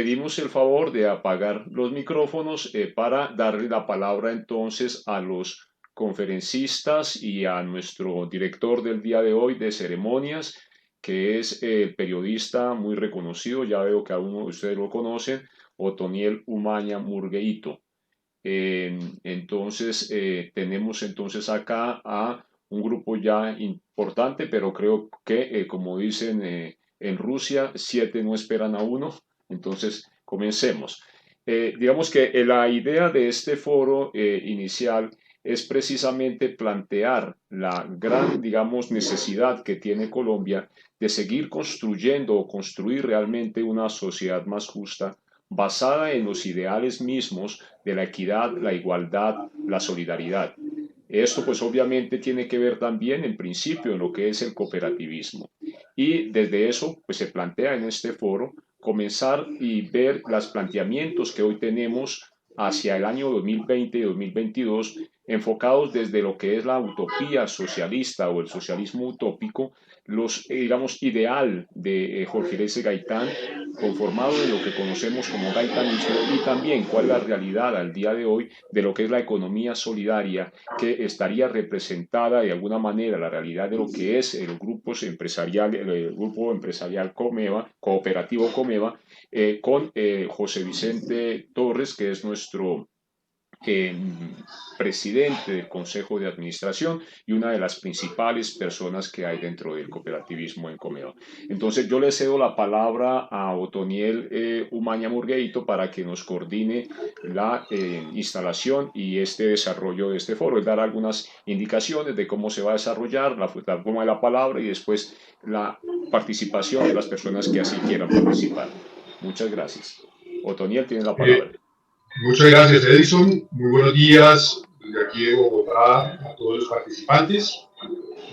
pedimos el favor de apagar los micrófonos para darle la palabra entonces a los conferencistas y a nuestro director del día de hoy de ceremonias, que es el periodista muy reconocido, ya veo que a uno de ustedes lo conocen, Otoniel Umaña Murgueito. Tenemos entonces acá a un grupo ya importante, pero creo que, como dicen en Rusia, 7 no esperan a uno. Entonces, comencemos. Digamos que la idea de este foro inicial es precisamente plantear la gran, digamos, necesidad que tiene Colombia de seguir construyendo o construir realmente una sociedad más justa basada en los ideales mismos de la equidad, la igualdad, la solidaridad. Esto pues obviamente tiene que ver también en principio en lo que es el cooperativismo. Y desde eso pues se plantea en este foro comenzar y ver los planteamientos que hoy tenemos hacia el año 2020 y 2022 enfocados desde lo que es la utopía socialista o el socialismo utópico, los, digamos, ideal de Jorge Eliezer Gaitán, conformado en lo que conocemos como gaitanismo, y también cuál es la realidad al día de hoy de lo que es la economía solidaria, que estaría representada de alguna manera la realidad de lo que es el grupo empresarial Comeva, cooperativo Comeva, con José Vicente Torres, que es nuestro eh, presidente del Consejo de Administración y una de las principales personas que hay dentro del cooperativismo en Comeva. Entonces yo le cedo la palabra a Otoniel Umaña Murgueito para que nos coordine la instalación y este desarrollo de este foro, es dar algunas indicaciones de cómo se va a desarrollar, la forma de la palabra y después la participación de las personas que así quieran participar. Muchas gracias. Otoniel tiene la palabra. Muchas gracias, Edison. Muy buenos días desde aquí de Bogotá a todos los participantes.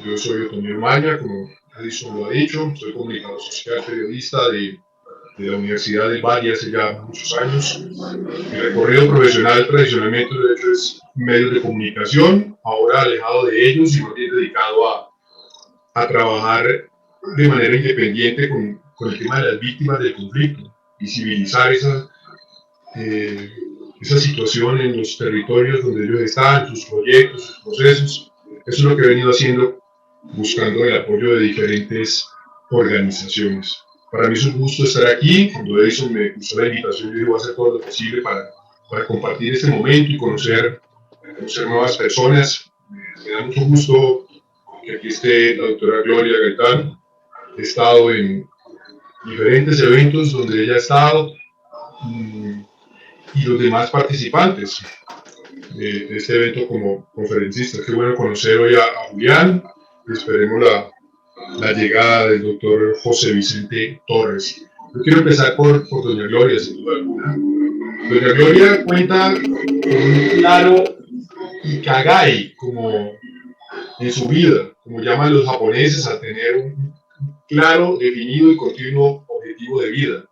Yo soy Otoniel Umaña, como Edison lo ha dicho, soy comunicador social, periodista de la Universidad del Valle hace ya muchos años. Mi recorrido profesional tradicionalmente lo he hecho es medios de comunicación, ahora alejado de ellos y más bien dedicado a trabajar de manera independiente con el tema de las víctimas del conflicto, visibilizar esa situación en los territorios donde ellos están, sus proyectos, sus procesos. Eso es lo que he venido haciendo, buscando el apoyo de diferentes organizaciones. Para mí es un gusto estar aquí. Cuando Edison me puso la invitación, yo dije, voy a hacer todo lo posible para compartir este momento y conocer nuevas personas. Me da mucho gusto que aquí esté la doctora Gloria Gaitán. He estado en diferentes eventos donde ella ha estado y los demás participantes de este evento como conferencistas. Qué bueno conocer hoy a Julián. Esperemos la llegada del doctor José Vicente Torres. Yo quiero empezar por doña Gloria, sin duda alguna. Doña Gloria cuenta con un claro ikigai como en su vida, como llaman los japoneses, a tener un claro, definido y continuo objetivo de vida.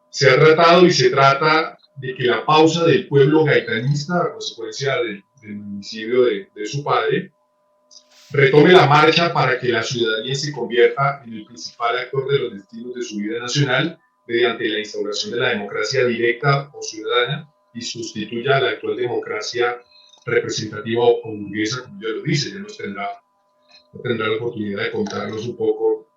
Se ha tratado y se trata de que la pausa del pueblo gaitanista, a consecuencia del homicidio de su padre, retome la marcha para que la ciudadanía se convierta en el principal actor de los destinos de su vida nacional mediante la instauración de la democracia directa o ciudadana y sustituya a la actual democracia representativa o burguesa, como ya lo dice. Ya nos tendrá la oportunidad de contarnos un poco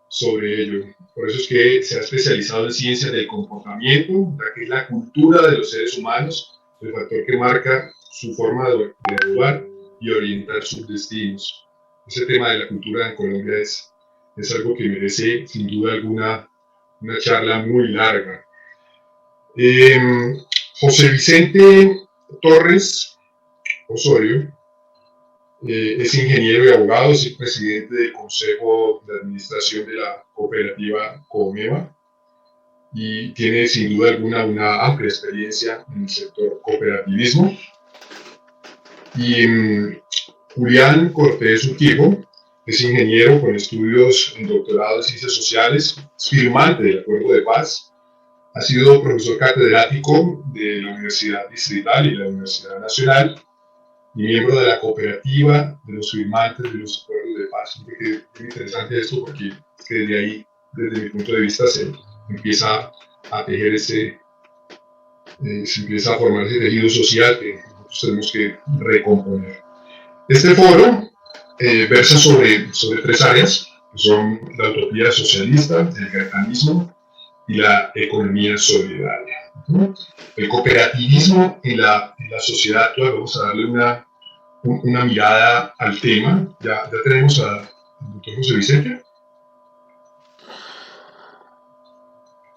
sobre ello. Por eso es que se ha especializado en ciencias del comportamiento, ya que es la cultura de los seres humanos, el factor que marca su forma de actuar y orientar sus destinos. Ese tema de la cultura en Colombia es algo que merece, sin duda alguna, una charla muy larga. José Vicente Torres Osorio es ingeniero y abogado, es el presidente del Consejo de Administración de la cooperativa Comeva y tiene sin duda alguna una amplia experiencia en el sector cooperativismo. Y Julián Cortés Urquijo es ingeniero con estudios en doctorado en ciencias sociales, es firmante del Acuerdo de Paz, ha sido profesor catedrático de la Universidad Distrital y la Universidad Nacional y miembro de la cooperativa de los firmantes de los acuerdos de paz. Es interesante esto porque desde ahí, desde mi punto de vista, se empieza a tejer se empieza a formar ese tejido social que nosotros tenemos que recomponer. Este foro versa sobre tres áreas, que son la utopía socialista, el capitalismo y la economía solidaria. El cooperativismo en la sociedad actual, vamos a darle una mirada al tema. Ya tenemos al doctor José Vicente.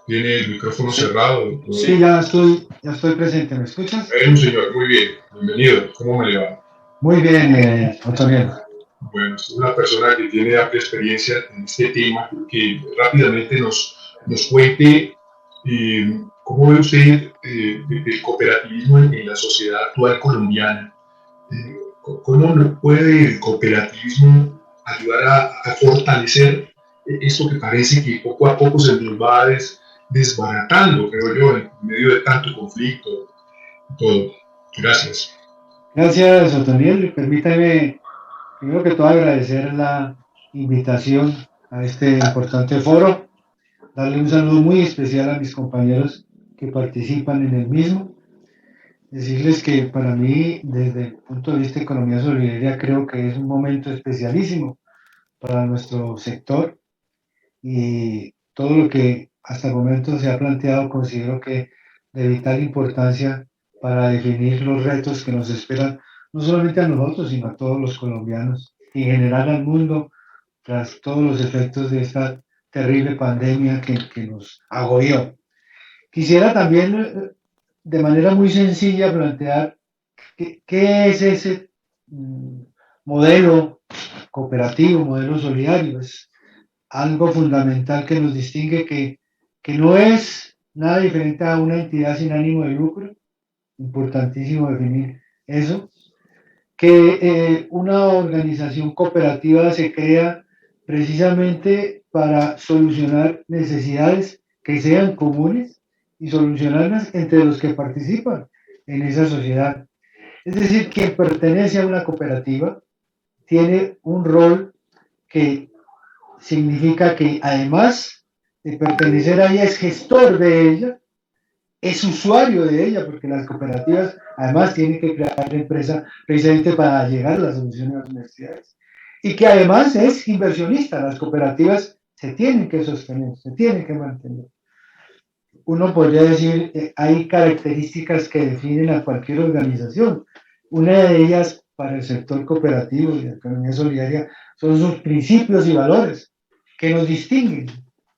Tiene el micrófono cerrado. Doctor. Sí, ya estoy presente. ¿Me escuchas? Señor, muy bien. Bienvenido. ¿Cómo me le va? Muy bien, Antonio. Bueno, es una persona que tiene amplia experiencia en este tema, que rápidamente nos cuente cómo ve usted el cooperativismo en la sociedad actual colombiana. ¿Cómo puede el cooperativismo ayudar a fortalecer esto que parece que poco a poco se nos va desbaratando, creo yo, en medio de tanto conflicto y todo? Gracias. Gracias, Otoniel. Permítame, primero que todo, agradecer la invitación a este importante foro, darle un saludo muy especial a mis compañeros que participan en el mismo, decirles que para mí, desde el punto de vista de economía solidaria, creo que es un momento especialísimo para nuestro sector y todo lo que hasta el momento se ha planteado considero que de vital importancia para definir los retos que nos esperan, no solamente a nosotros, sino a todos los colombianos y en general al mundo, tras todos los efectos de esta terrible pandemia que nos agobió. Quisiera también, de manera muy sencilla, plantear qué es ese modelo cooperativo, modelo solidario. Es algo fundamental que nos distingue, que no es nada diferente a una entidad sin ánimo de lucro, importantísimo definir eso, que una organización cooperativa se crea precisamente para solucionar necesidades que sean comunes y solucionarlas entre los que participan en esa sociedad. Es decir, quien pertenece a una cooperativa tiene un rol que significa que además de pertenecer a ella es gestor de ella, es usuario de ella, porque las cooperativas además tienen que crear la empresa precisamente para llegar a las soluciones de las necesidades. Y que además es inversionista, las cooperativas se tienen que sostener, se tienen que mantener. Uno podría decir, hay características que definen a cualquier organización. Una de ellas para el sector cooperativo y la economía solidaria son sus principios y valores que nos distinguen,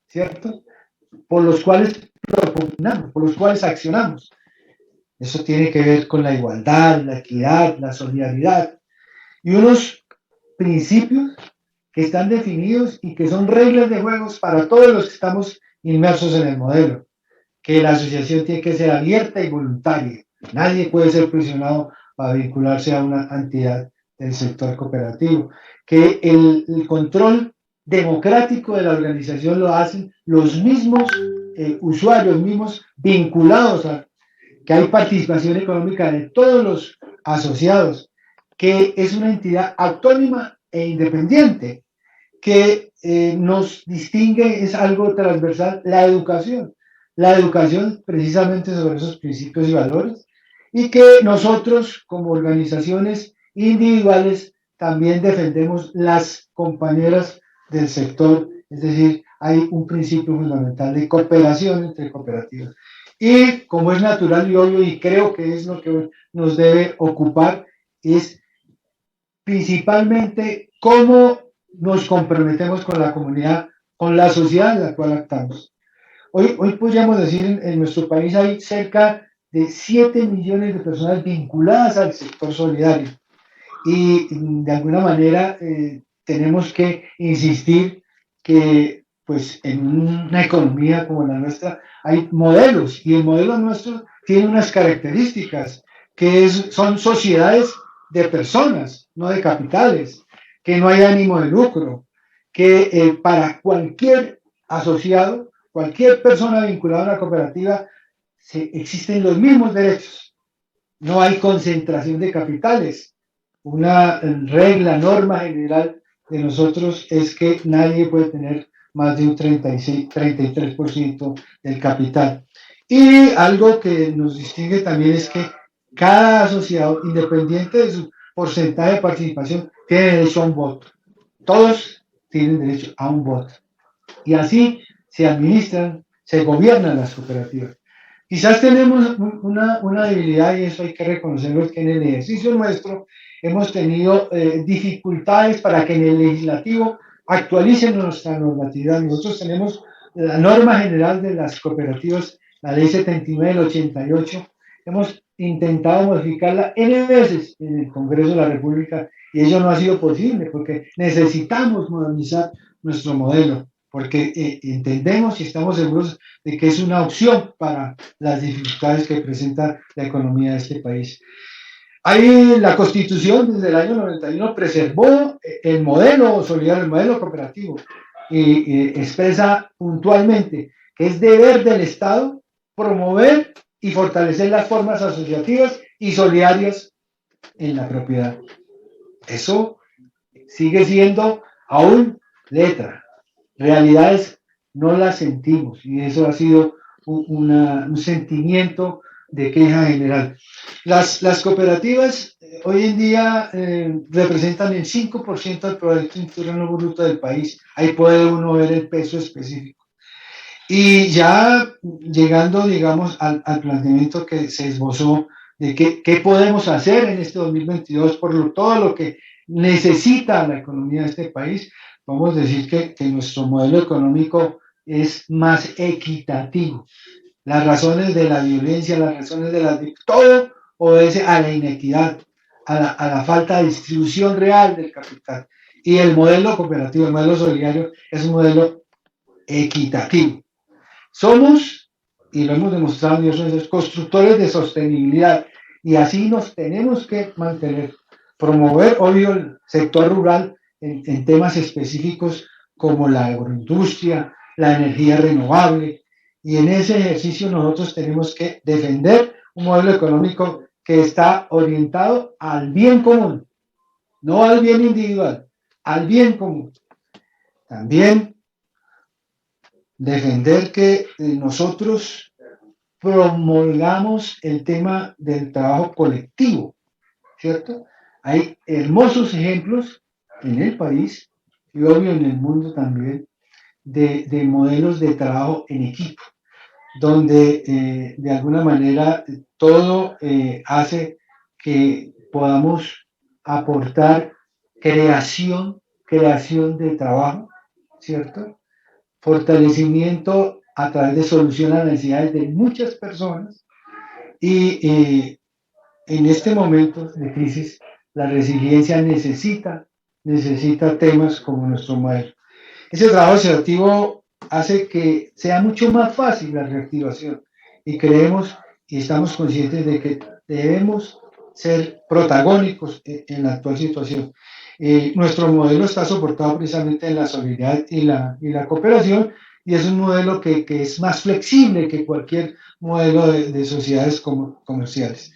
¿cierto? Por los cuales propugnamos, por los cuales accionamos. Eso tiene que ver con la igualdad, la equidad, la solidaridad y unos principios que están definidos y que son reglas de juegos para todos los que estamos inmersos en el modelo. Que la asociación tiene que ser abierta y voluntaria. Nadie puede ser presionado para vincularse a una entidad del sector cooperativo. Que el control democrático de la organización lo hacen los mismos usuarios, mismos vinculados a que hay participación económica de todos los asociados, que es una entidad autónoma e independiente, que nos distingue, es algo transversal, la educación precisamente sobre esos principios y valores, y que nosotros como organizaciones individuales también defendemos las compañeras del sector, es decir, hay un principio fundamental de cooperación entre cooperativas. Y como es natural y obvio, y creo que es lo que nos debe ocupar, es principalmente cómo nos comprometemos con la comunidad, con la sociedad en la cual actamos. Hoy podríamos decir en nuestro país hay cerca de 7 millones de personas vinculadas al sector solidario y de alguna manera tenemos que insistir que pues en una economía como la nuestra hay modelos y el modelo nuestro tiene unas características que son sociedades de personas, no de capitales, que no hay ánimo de lucro, que para cualquier asociado, cualquier persona vinculada a una cooperativa, existen los mismos derechos, no hay concentración de capitales. Una regla, norma general de nosotros es que nadie puede tener más de un 33% del capital. Y algo que nos distingue también es que cada asociado, independiente de su porcentaje de participación, tiene derecho a un voto. Todos tienen derecho a un voto. Y así se administran, se gobiernan las cooperativas. Quizás tenemos una debilidad, y eso hay que reconocerlo, es que en el ejercicio nuestro hemos tenido dificultades para que en el legislativo actualicen nuestra normatividad. Nosotros tenemos la norma general de las cooperativas, la ley 79 del 88. Hemos intentado modificarla N veces en el Congreso de la República y ello no ha sido posible porque necesitamos modernizar nuestro modelo, porque entendemos y estamos seguros de que es una opción para las dificultades que presenta la economía de este país. Ahí la Constitución desde el año 91 preservó el modelo solidario, el modelo cooperativo, y expresa puntualmente que es deber del Estado promover y fortalecer las formas asociativas y solidarias en la propiedad. Eso sigue siendo aún letra. Realidades no las sentimos y eso ha sido un sentimiento de queja general. Las cooperativas hoy en día representan el 5% del Producto Interno Bruto del país. Ahí puede uno ver el peso específico. Y ya llegando, digamos, al planteamiento que se esbozó de qué podemos hacer en este 2022 por todo lo que necesita la economía de este país, vamos a decir que nuestro modelo económico es más equitativo. Las razones de la violencia, las razones de todo obedece a la inequidad, a la falta de distribución real del capital. Y el modelo cooperativo, el modelo solidario, es un modelo equitativo. Somos, y lo hemos demostrado en diversos años, constructores de sostenibilidad y así nos tenemos que mantener. Promover, obvio, el sector rural en temas específicos como la agroindustria, la energía renovable, y en ese ejercicio nosotros tenemos que defender un modelo económico que está orientado al bien común, no al bien individual, al bien común. También defender que nosotros promulgamos el tema del trabajo colectivo, ¿cierto? Hay hermosos ejemplos en el país y obvio en el mundo también de modelos de trabajo en equipo, donde de alguna manera todo hace que podamos aportar creación de trabajo, ¿cierto? Fortalecimiento a través de solucionar las necesidades de muchas personas y en este momento de crisis la resiliencia necesita temas como nuestro modelo. Ese trabajo asociativo hace que sea mucho más fácil la reactivación y creemos y estamos conscientes de que debemos ser protagónicos en la actual situación. Nuestro modelo está soportado precisamente en la solidaridad y la cooperación y es un modelo que es más flexible que cualquier modelo de sociedades comerciales.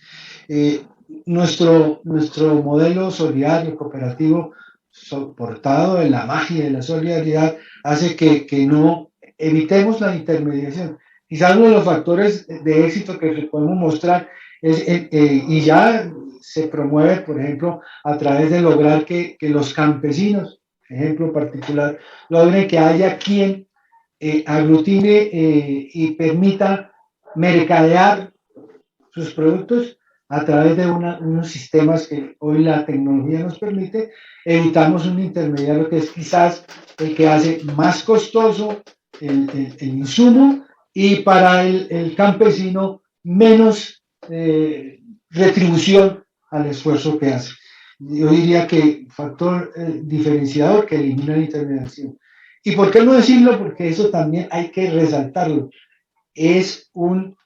Nuestro modelo solidario, cooperativo, soportado en la magia de la solidaridad, hace que no evitemos la intermediación. Quizás uno de los factores de éxito que podemos mostrar es, y ya se promueve, por ejemplo, a través de lograr que los campesinos, ejemplo particular, logren que haya quien aglutine y permita mercadear sus productos a través de unos sistemas que hoy la tecnología nos permite. Evitamos un intermediario que es quizás el que hace más costoso el insumo y para el campesino menos retribución al esfuerzo que hace. Yo diría que factor diferenciador que elimina la intermediación. ¿Y por qué no decirlo? Porque eso también hay que resaltarlo. Es un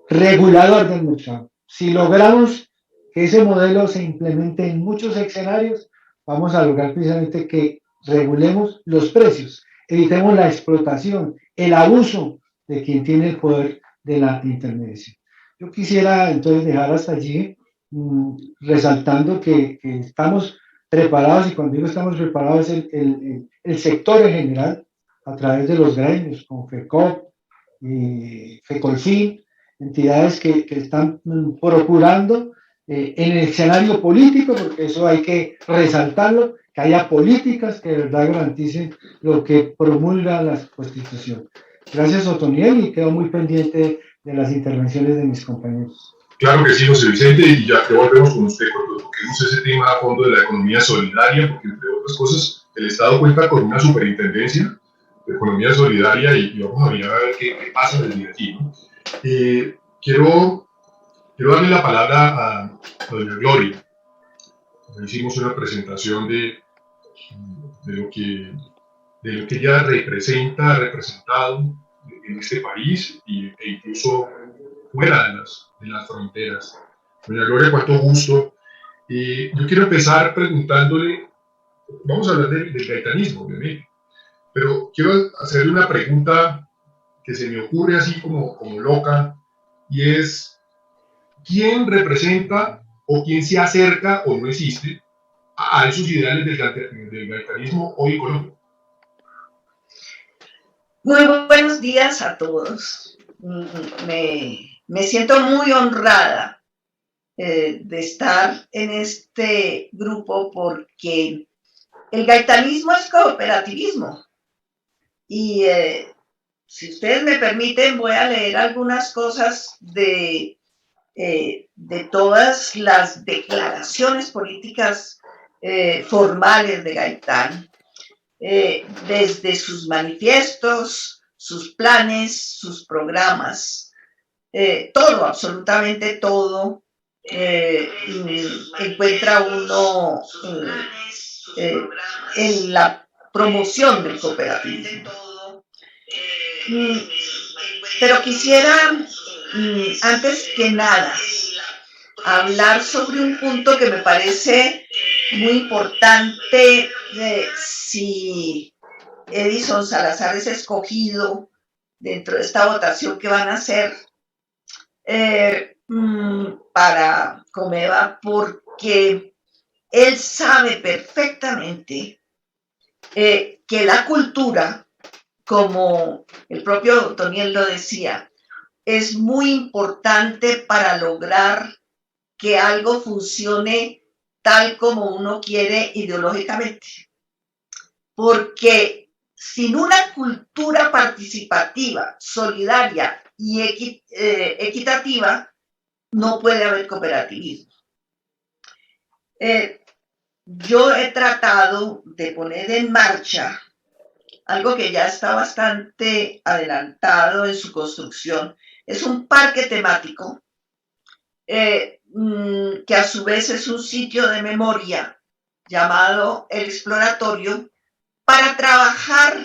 regulador del mercado. Si logramos que ese modelo se implemente en muchos escenarios, vamos a lograr precisamente que regulemos los precios, evitemos la explotación, el abuso de quien tiene el poder de la intermediación. Yo quisiera entonces dejar hasta allí, resaltando que estamos preparados, y cuando digo estamos preparados es el sector en general, a través de los gremios, como FECOP y FECOLFIN, entidades que están procurando en el escenario político, porque eso hay que resaltarlo, que haya políticas que de verdad garanticen lo que promulga la Constitución. Gracias, Otoniel, y quedo muy pendiente de las intervenciones de mis compañeros. Claro que sí, José Vicente, y ya que volvemos con usted cuando toquemos ese tema a fondo de la economía solidaria, porque entre otras cosas el Estado cuenta con una superintendencia de economía solidaria y vamos a mirar a ver qué pasa desde aquí, ¿no? Quiero darle la palabra a doña Gloria. Hicimos una presentación de lo que ella representa, ha representado en este país e incluso fuera de las fronteras. Doña Gloria, cuánto gusto. Yo quiero empezar preguntándole, vamos a hablar del gaitanismo, obviamente, pero quiero hacerle una pregunta que se me ocurre así como loca, y es, ¿quién representa o quién se acerca o no existe a esos ideales del gaitanismo hoy en Colombia? Muy buenos días a todos. Me siento muy honrada de estar en este grupo porque el gaitanismo es cooperativismo. Y si ustedes me permiten, voy a leer algunas cosas de todas las declaraciones políticas formales de Gaitán. Desde sus manifiestos, sus planes, sus programas, todo, absolutamente todo, encuentra uno en la promoción del cooperativismo. Pero quisiera, antes que nada, hablar sobre un punto que me parece muy importante. Si Edison Salazar es escogido dentro de esta votación que van a hacer para Comeva, porque él sabe perfectamente que la cultura, como el propio Toniel lo decía, es muy importante para lograr que algo funcione tal como uno quiere ideológicamente. Porque sin una cultura participativa, solidaria y equitativa, no puede haber cooperativismo. Yo he tratado de poner en marcha algo que ya está bastante adelantado en su construcción. Es un parque temático que a su vez es un sitio de memoria llamado El Exploratorio para trabajar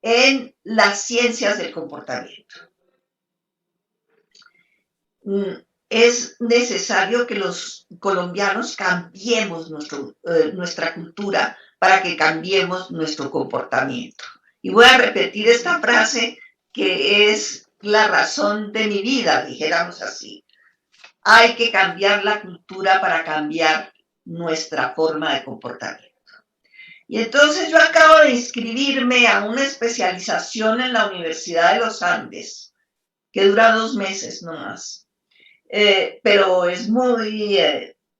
en las ciencias del comportamiento. Es necesario que los colombianos cambiemos nuestra cultura para que cambiemos nuestro comportamiento. Y voy a repetir esta frase que es la razón de mi vida, dijéramos así. Hay que cambiar la cultura para cambiar nuestra forma de comportamiento. Y entonces yo acabo de inscribirme a una especialización en la Universidad de los Andes, que dura 2 meses nomás. Pero es muy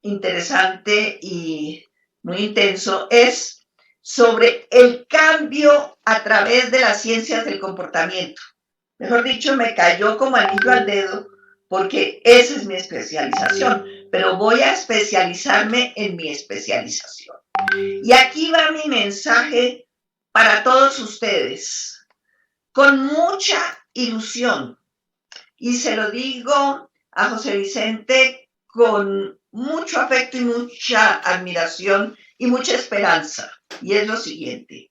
interesante y muy intenso. Es sobre el cambio a través de las ciencias del comportamiento. Mejor dicho, me cayó como anillo al dedo porque esa es mi especialización, pero voy a especializarme en mi especialización. Y aquí va mi mensaje para todos ustedes, con mucha ilusión, y se lo digo a José Vicente con mucho afecto y mucha admiración y mucha esperanza, y es lo siguiente.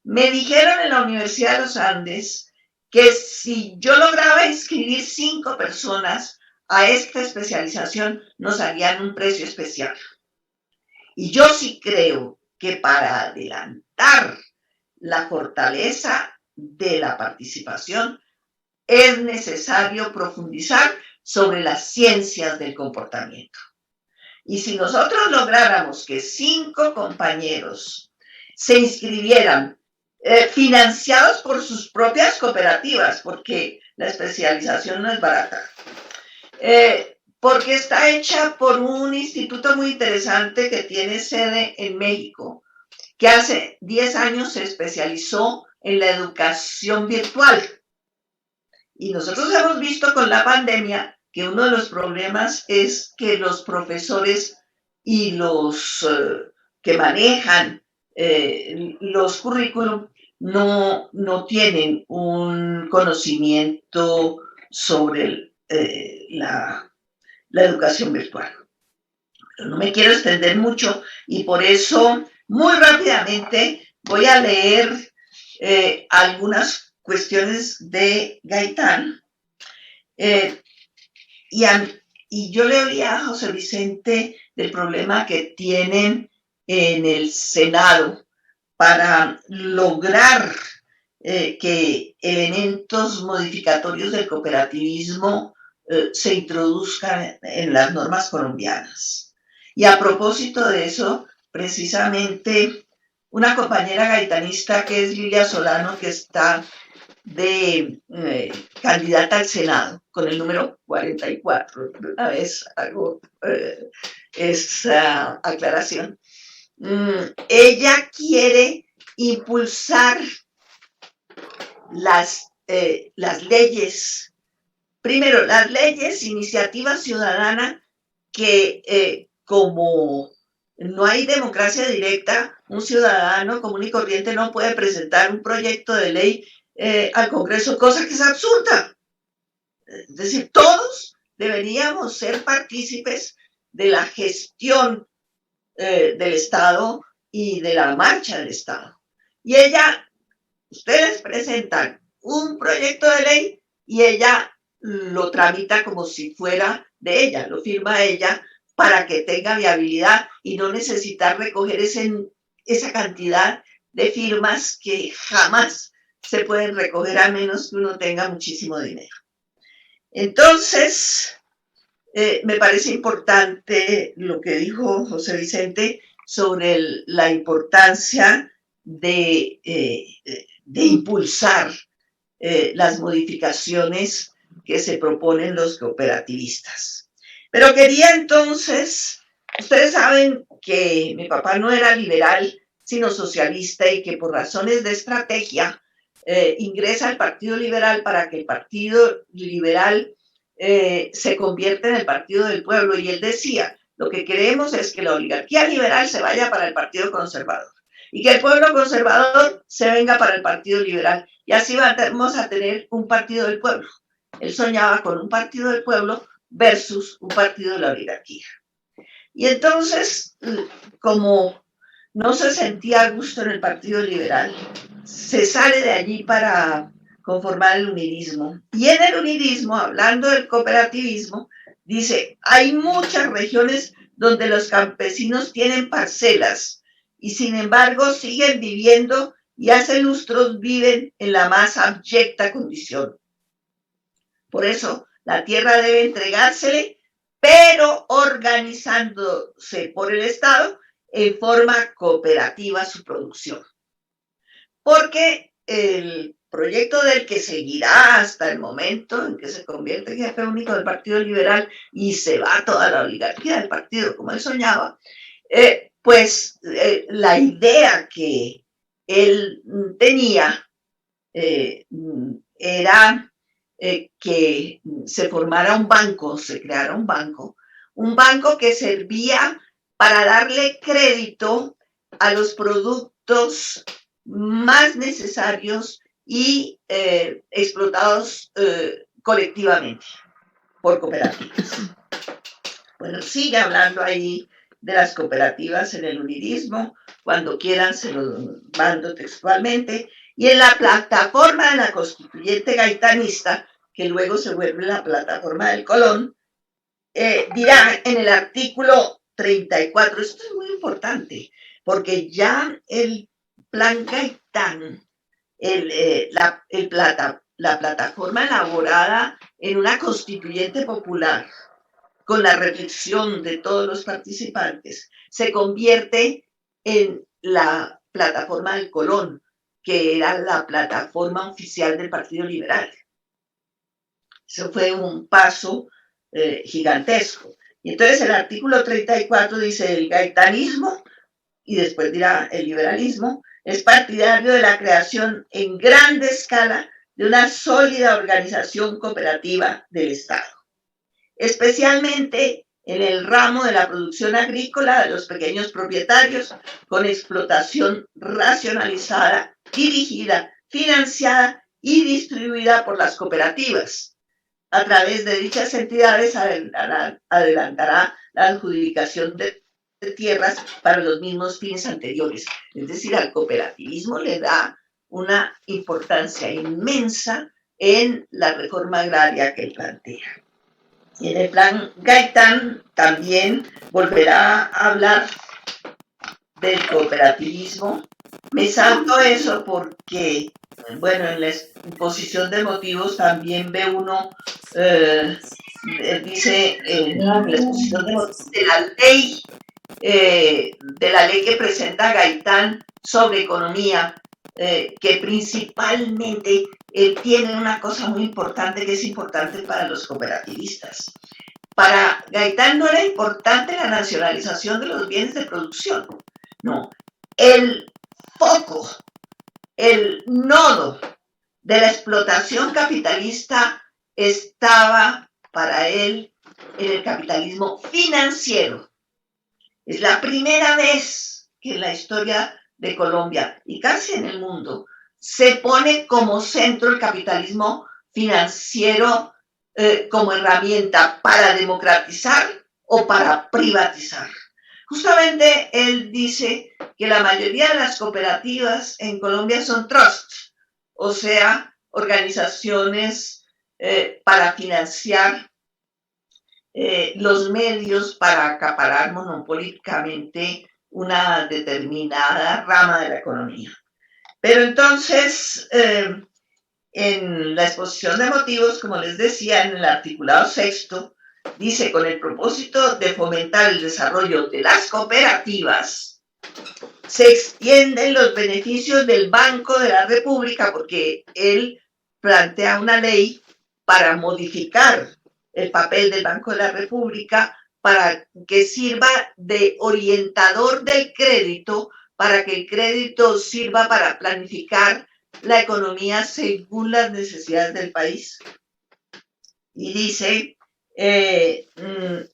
Me dijeron en la Universidad de los Andes que si yo lograba inscribir 5 personas a esta especialización, nos harían un precio especial. Y yo sí creo que para adelantar la fortaleza de la participación es necesario profundizar sobre las ciencias del comportamiento. Y si nosotros lográramos que 5 compañeros se inscribieran financiados por sus propias cooperativas, porque la especialización no es barata. Porque está hecha por un instituto muy interesante que tiene sede en México, que hace 10 años se especializó en la educación virtual. Y nosotros hemos visto con la pandemia que uno de los problemas es que los profesores y los que manejan los currículum no tienen un conocimiento sobre la educación virtual. Pero no me quiero extender mucho y por eso muy rápidamente voy a leer algunas cuestiones de Gaitán. Y yo le oía a José Vicente del problema que tienen en el Senado para lograr que elementos modificatorios del cooperativismo se introduzcan en las normas colombianas. Y a propósito de eso, precisamente una compañera gaitanista que es Lilia Solano, que está de candidata al Senado con el número 44. Una vez hago esa aclaración. Ella quiere impulsar las leyes. Primero, las leyes, iniciativa ciudadana, que como no hay democracia directa, un ciudadano común y corriente no puede presentar un proyecto de ley al Congreso, cosa que es absurda. Es decir, todos deberíamos ser partícipes de la gestión del Estado y de la marcha del Estado. Y ustedes presentan un proyecto de ley y ella lo tramita como si fuera de ella, lo firma ella para que tenga viabilidad y no necesitar recoger esa cantidad de firmas que jamás se pueden recoger a menos que uno tenga muchísimo dinero. Entonces, me parece importante lo que dijo José Vicente sobre la importancia de impulsar las modificaciones que se proponen los cooperativistas. Pero quería entonces, ustedes saben que mi papá no era liberal, sino socialista y que por razones de estrategia ingresa al Partido Liberal para que el Partido Liberal se convierta en el Partido del Pueblo. Y él decía, lo que queremos es que la oligarquía liberal se vaya para el Partido Conservador y que el pueblo conservador se venga para el Partido Liberal. Y así vamos a tener un Partido del Pueblo. Él soñaba con un Partido del Pueblo versus un partido de la oligarquía. Y entonces, como no se sentía a gusto en el Partido Liberal, se sale de allí para conformar el unidismo. Y en el unidismo, hablando del cooperativismo, dice, hay muchas regiones donde los campesinos tienen parcelas y sin embargo siguen viviendo y hace lustros viven en la más abyecta condición. Por eso, la tierra debe entregársele, pero organizándose por el Estado en forma cooperativa su producción. Porque el proyecto del que seguirá hasta el momento en que se convierte en jefe único del Partido Liberal y se va toda la oligarquía del partido como él soñaba, la idea que él tenía era que se formara un banco, se creara un banco que servía para darle crédito a los productos más necesarios y explotados colectivamente por cooperativas. Bueno, sigue hablando ahí de las cooperativas en el unidismo, cuando quieran se lo mando textualmente, y en la plataforma de la constituyente gaitanista, que luego se vuelve la plataforma del Colón, dirá en el artículo 34, esto es muy importante, porque ya el Plan Gaitán, la plataforma elaborada en una constituyente popular, con la reflexión de todos los participantes, se convierte en la plataforma del Colón, que era la plataforma oficial del Partido Liberal. Eso fue un paso gigantesco. Y entonces el artículo 34 dice: el gaitanismo, y después dirá el liberalismo, es partidario de la creación en grande escala de una sólida organización cooperativa del Estado, especialmente en el ramo de la producción agrícola de los pequeños propietarios, con explotación racionalizada, dirigida, financiada y distribuida por las cooperativas. A través de dichas entidades adelantará la adjudicación de tierras para los mismos fines anteriores. Es decir, al cooperativismo le da una importancia inmensa en la reforma agraria que él plantea. Y en el plan Gaitán también volverá a hablar del cooperativismo. Me salto eso porque, bueno, en la exposición de motivos también ve uno, dice en la exposición de motivos de la ley que presenta Gaitán sobre economía, que principalmente tiene una cosa muy importante que es importante para los cooperativistas. Para Gaitán no era importante la nacionalización de los bienes de producción, no. El foco, el nodo de la explotación capitalista estaba para él en el capitalismo financiero. Es la primera vez que en la historia de Colombia y casi en el mundo se pone como centro el capitalismo financiero como herramienta para democratizar o para privatizar. Justamente él dice que la mayoría de las cooperativas en Colombia son trusts, o sea, organizaciones para financiar los medios para acaparar monopólicamente una determinada rama de la economía. Pero entonces, en la exposición de motivos, como les decía, en el articulado 6º, dice: con el propósito de fomentar el desarrollo de las cooperativas, se extienden los beneficios del Banco de la República, porque él plantea una ley para modificar el papel del Banco de la República para que sirva de orientador del crédito, para que el crédito sirva para planificar la economía según las necesidades del país. Y dice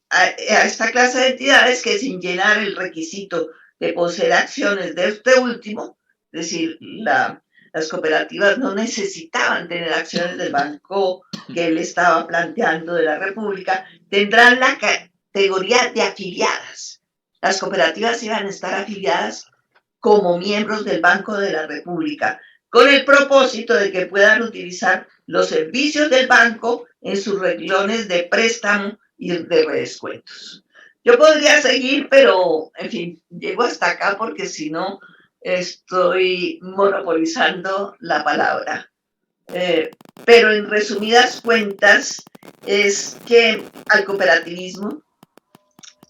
a esta clase de entidades que, sin llenar el requisito de poseer acciones de este último, es decir, las cooperativas no necesitaban tener acciones del banco que él estaba planteando de la República, tendrán la categoría de afiliadas. Las cooperativas iban a estar afiliadas como miembros del Banco de la República, con el propósito de que puedan utilizar los servicios del banco en sus renglones de préstamo y de redescuentos. Yo podría seguir, pero, en fin, llego hasta acá porque si no estoy monopolizando la palabra. Pero en resumidas cuentas es que al cooperativismo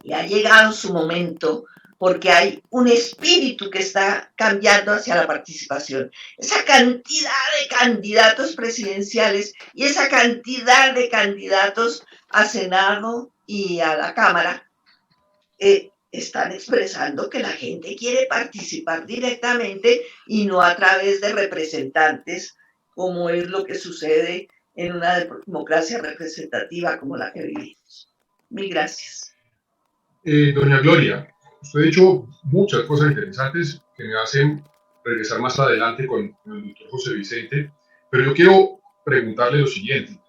le ha llegado su momento, porque hay un espíritu que está cambiando hacia la participación. Esa cantidad de candidatos presidenciales y esa cantidad de candidatos a Senado y a la Cámara están expresando que la gente quiere participar directamente y no a través de representantes, como es lo que sucede en una democracia representativa como la que vivimos. Mil gracias. Doña Gloria, usted ha dicho muchas cosas interesantes que me hacen regresar más adelante con el doctor José Vicente, pero yo quiero preguntarle lo siguiente.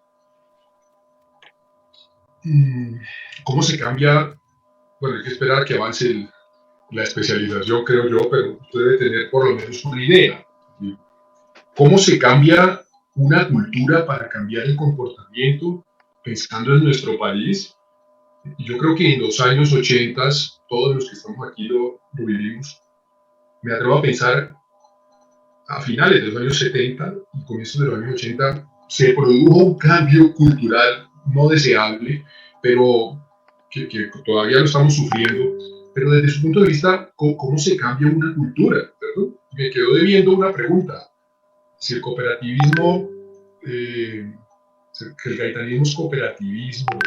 ¿Cómo se cambia? Bueno, hay que esperar a que avance la especialización, creo yo, pero usted debe tener por lo menos una idea. ¿Cómo se cambia una cultura para cambiar el comportamiento pensando en nuestro país? Yo creo que en los años 80, todos los que estamos aquí lo vivimos. Me atrevo a pensar, a finales de los años 70 y comienzos de los años 80, se produjo un cambio cultural no deseable, pero que todavía lo estamos sufriendo, pero desde su punto de vista, ¿cómo se cambia una cultura? ¿Cierto? Me quedó debiendo una pregunta. Si el cooperativismo, que el gaitanismo es cooperativismo,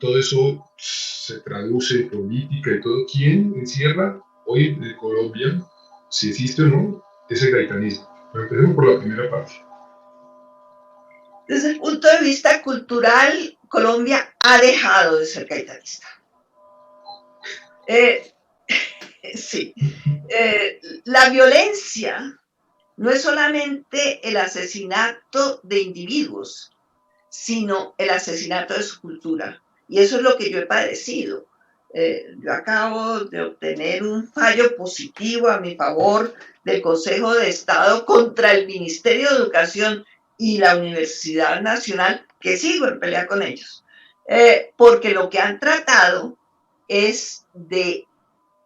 todo eso se traduce en política y todo. ¿Quién encierra hoy en Colombia, si existe o no, ese gaitanismo? Pero empecemos por la primera parte. Desde el punto de vista cultural, Colombia ha dejado de ser gaitanista. Sí. La violencia no es solamente el asesinato de individuos, sino el asesinato de su cultura. Y eso es lo que yo he padecido. Yo acabo de obtener un fallo positivo a mi favor del Consejo de Estado contra el Ministerio de Educación y la Universidad Nacional, que sigo en pelea con ellos, porque lo que han tratado es de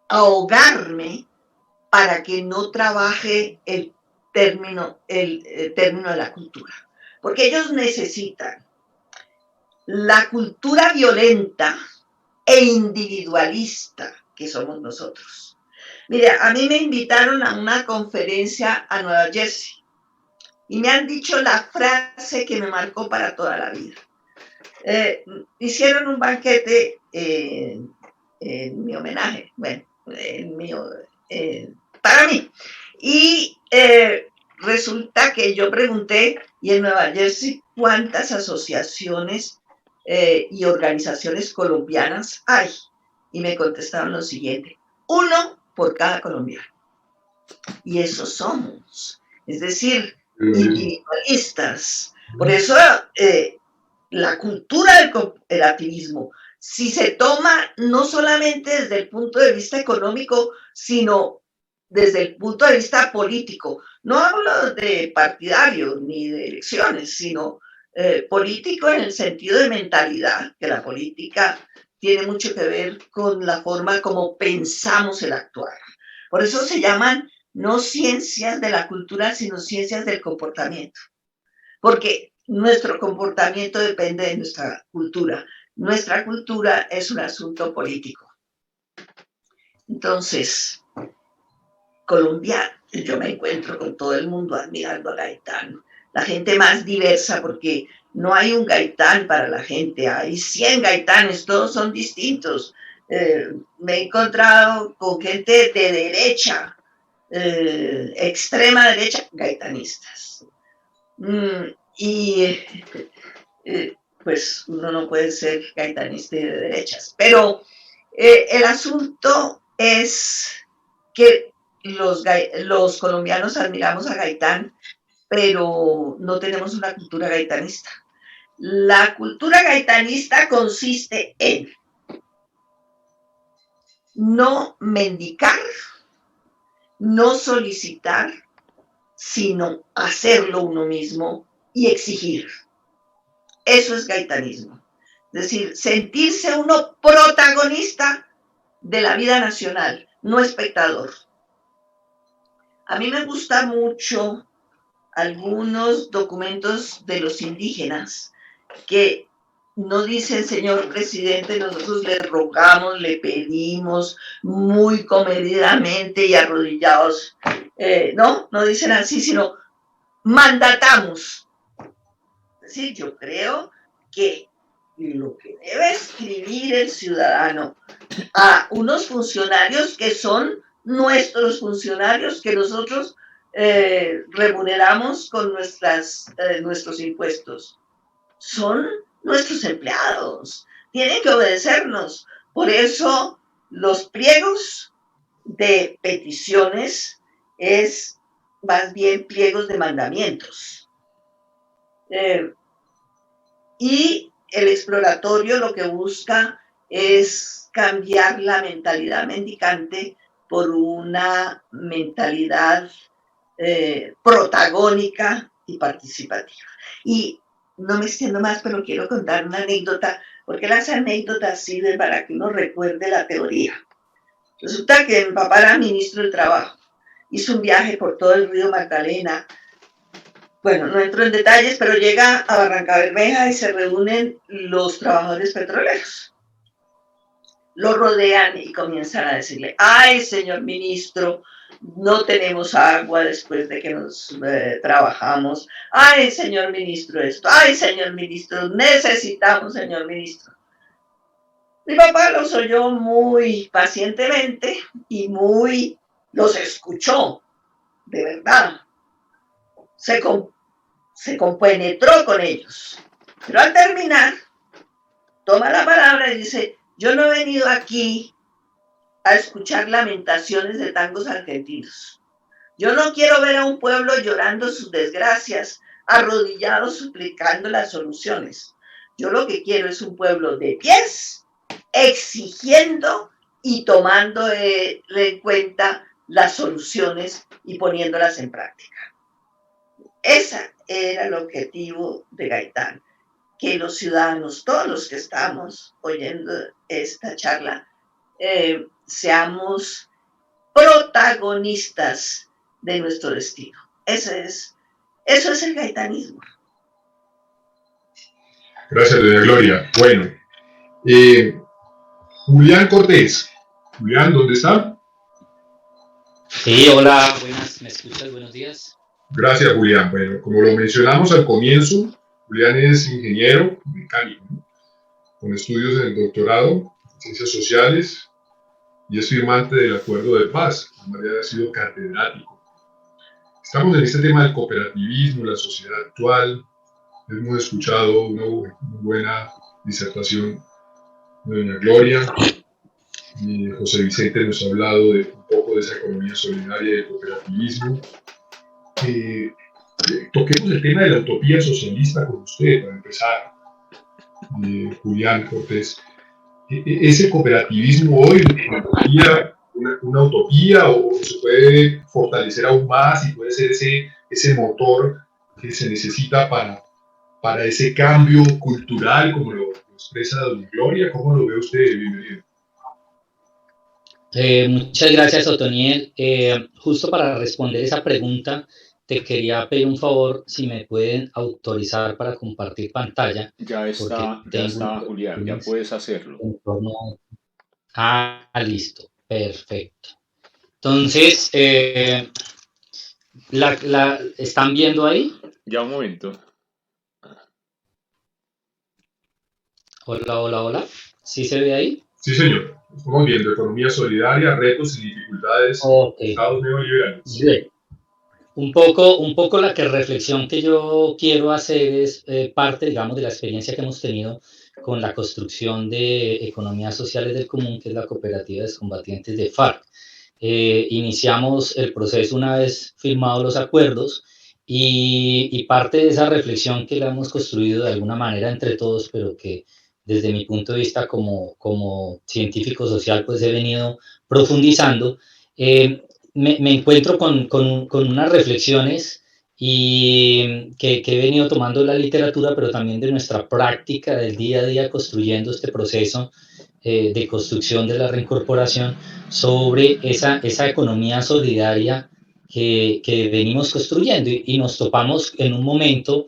ahogarme para que no trabaje el término de la cultura. Porque ellos necesitan la cultura violenta e individualista que somos nosotros. Mire, a mí me invitaron a una conferencia a Nueva Jersey y me han dicho la frase que me marcó para toda la vida. Hicieron un banquete en mi homenaje, bueno, para mí. Y resulta que yo pregunté, y en Nueva Jersey, ¿cuántas asociaciones y organizaciones colombianas hay? Y me contestaron lo siguiente: 1 por cada colombiano. Y eso somos, es decir, individualistas. Por eso la cultura del cooperativismo, si se toma no solamente desde el punto de vista económico, sino desde el punto de vista político. No hablo de partidario ni de elecciones, sino político en el sentido de mentalidad, que la política tiene mucho que ver con la forma como pensamos el actuar. Por eso se llaman no ciencias de la cultura, sino ciencias del comportamiento. Porque nuestro comportamiento depende de nuestra cultura. Nuestra cultura es un asunto político. Entonces, Colombia, yo me encuentro con todo el mundo admirando a Gaitán, la gente más diversa, porque no hay un Gaitán para la gente, hay 100 Gaitanes, todos son distintos. Me he encontrado con gente de derecha, extrema derecha, gaitanistas. Y pues uno no puede ser gaitanista de derechas, pero el asunto es que los colombianos admiramos a Gaitán, pero no tenemos una cultura gaitanista. La cultura gaitanista consiste en no mendicar, no solicitar, sino hacerlo uno mismo y exigir. Eso es gaitanismo. Es decir, sentirse uno protagonista de la vida nacional, no espectador. A mí me gusta mucho algunos documentos de los indígenas que no dicen: señor presidente, nosotros le rogamos, le pedimos muy comedidamente y arrodillados. No dicen así, sino mandatamos. Es decir, yo creo que lo que debe escribir el ciudadano a unos funcionarios que son nuestros funcionarios, que nosotros remuneramos con nuestros impuestos, son nuestros empleados, tienen que obedecernos. Por eso los pliegos de peticiones es más bien pliegos de mandamientos. Y el exploratorio lo que busca es cambiar la mentalidad mendicante por una mentalidad protagónica y participativa. Y no me extiendo más, pero quiero contar una anécdota, porque las anécdotas sirven para que uno recuerde la teoría. Resulta que mi papá era ministro del Trabajo, hizo un viaje por todo el río Magdalena. Bueno, no entro en detalles, pero llega a Barrancabermeja y se reúnen los trabajadores petroleros. lo rodean y comienzan a decirle, ay, señor ministro, no tenemos agua después de que nos trabajamos, ay, señor ministro esto, ay, señor ministro, necesitamos, señor ministro. Mi papá los oyó muy pacientemente y los escuchó, de verdad. Se compenetró con ellos. Pero al terminar, toma la palabra y dice, yo no he venido aquí a escuchar lamentaciones de tangos argentinos. Yo no quiero ver a un pueblo llorando sus desgracias, arrodillado suplicando las soluciones. Yo lo que quiero es un pueblo de pies, exigiendo y tomando en cuenta las soluciones y poniéndolas en práctica. Ese era el objetivo de Gaitán, que los ciudadanos, todos los que estamos oyendo esta charla, seamos protagonistas de nuestro destino. Eso es el gaitanismo. Gracias, doña Gloria. Bueno, Julián Cortés. Julián, ¿dónde está? Sí, hola, buenas, ¿me escuchas? Buenos días. Gracias, Julián. Bueno, como lo mencionamos al comienzo, Julián es ingeniero mecánico, ¿no? Con estudios en el doctorado en Ciencias Sociales y es firmante del Acuerdo de Paz. Además, ha sido catedrático. Estamos en este tema del cooperativismo, la sociedad actual. Hemos escuchado una muy buena disertación de doña Gloria. Y José Vicente nos ha hablado de un poco de esa economía solidaria y del cooperativismo. Toquemos el tema de la utopía socialista con usted, para empezar, Julián Cortés. ¿Ese cooperativismo hoy es una utopía o se puede fortalecer aún más y puede ser ese motor que se necesita para ese cambio cultural, como lo expresa doña Gloria? ¿Cómo lo ve usted? Bienvenido. Muchas gracias, Otoniel. Justo para responder esa pregunta, te quería pedir un favor, si me pueden autorizar para compartir pantalla. Ya está, Julián, ya puedes hacerlo. Listo, perfecto. Entonces, ¿la están viendo ahí? Ya, un momento. Hola. ¿Sí se ve ahí? Sí, señor. Estamos viendo economía solidaria, retos y dificultades de estados neoliberales. Bien. Un poco la reflexión que yo quiero hacer es parte, digamos, de la experiencia que hemos tenido con la construcción de economías sociales del común, que es la cooperativa de excombatientes de FARC. Iniciamos el proceso una vez firmados los acuerdos y parte de esa reflexión que la hemos construido de alguna manera entre todos, pero que desde mi punto de vista como científico social pues he venido profundizando. Me encuentro con unas reflexiones y que he venido tomando de la literatura, pero también de nuestra práctica del día a día construyendo este proceso de construcción de la reincorporación sobre esa economía solidaria que venimos construyendo y nos topamos en un momento,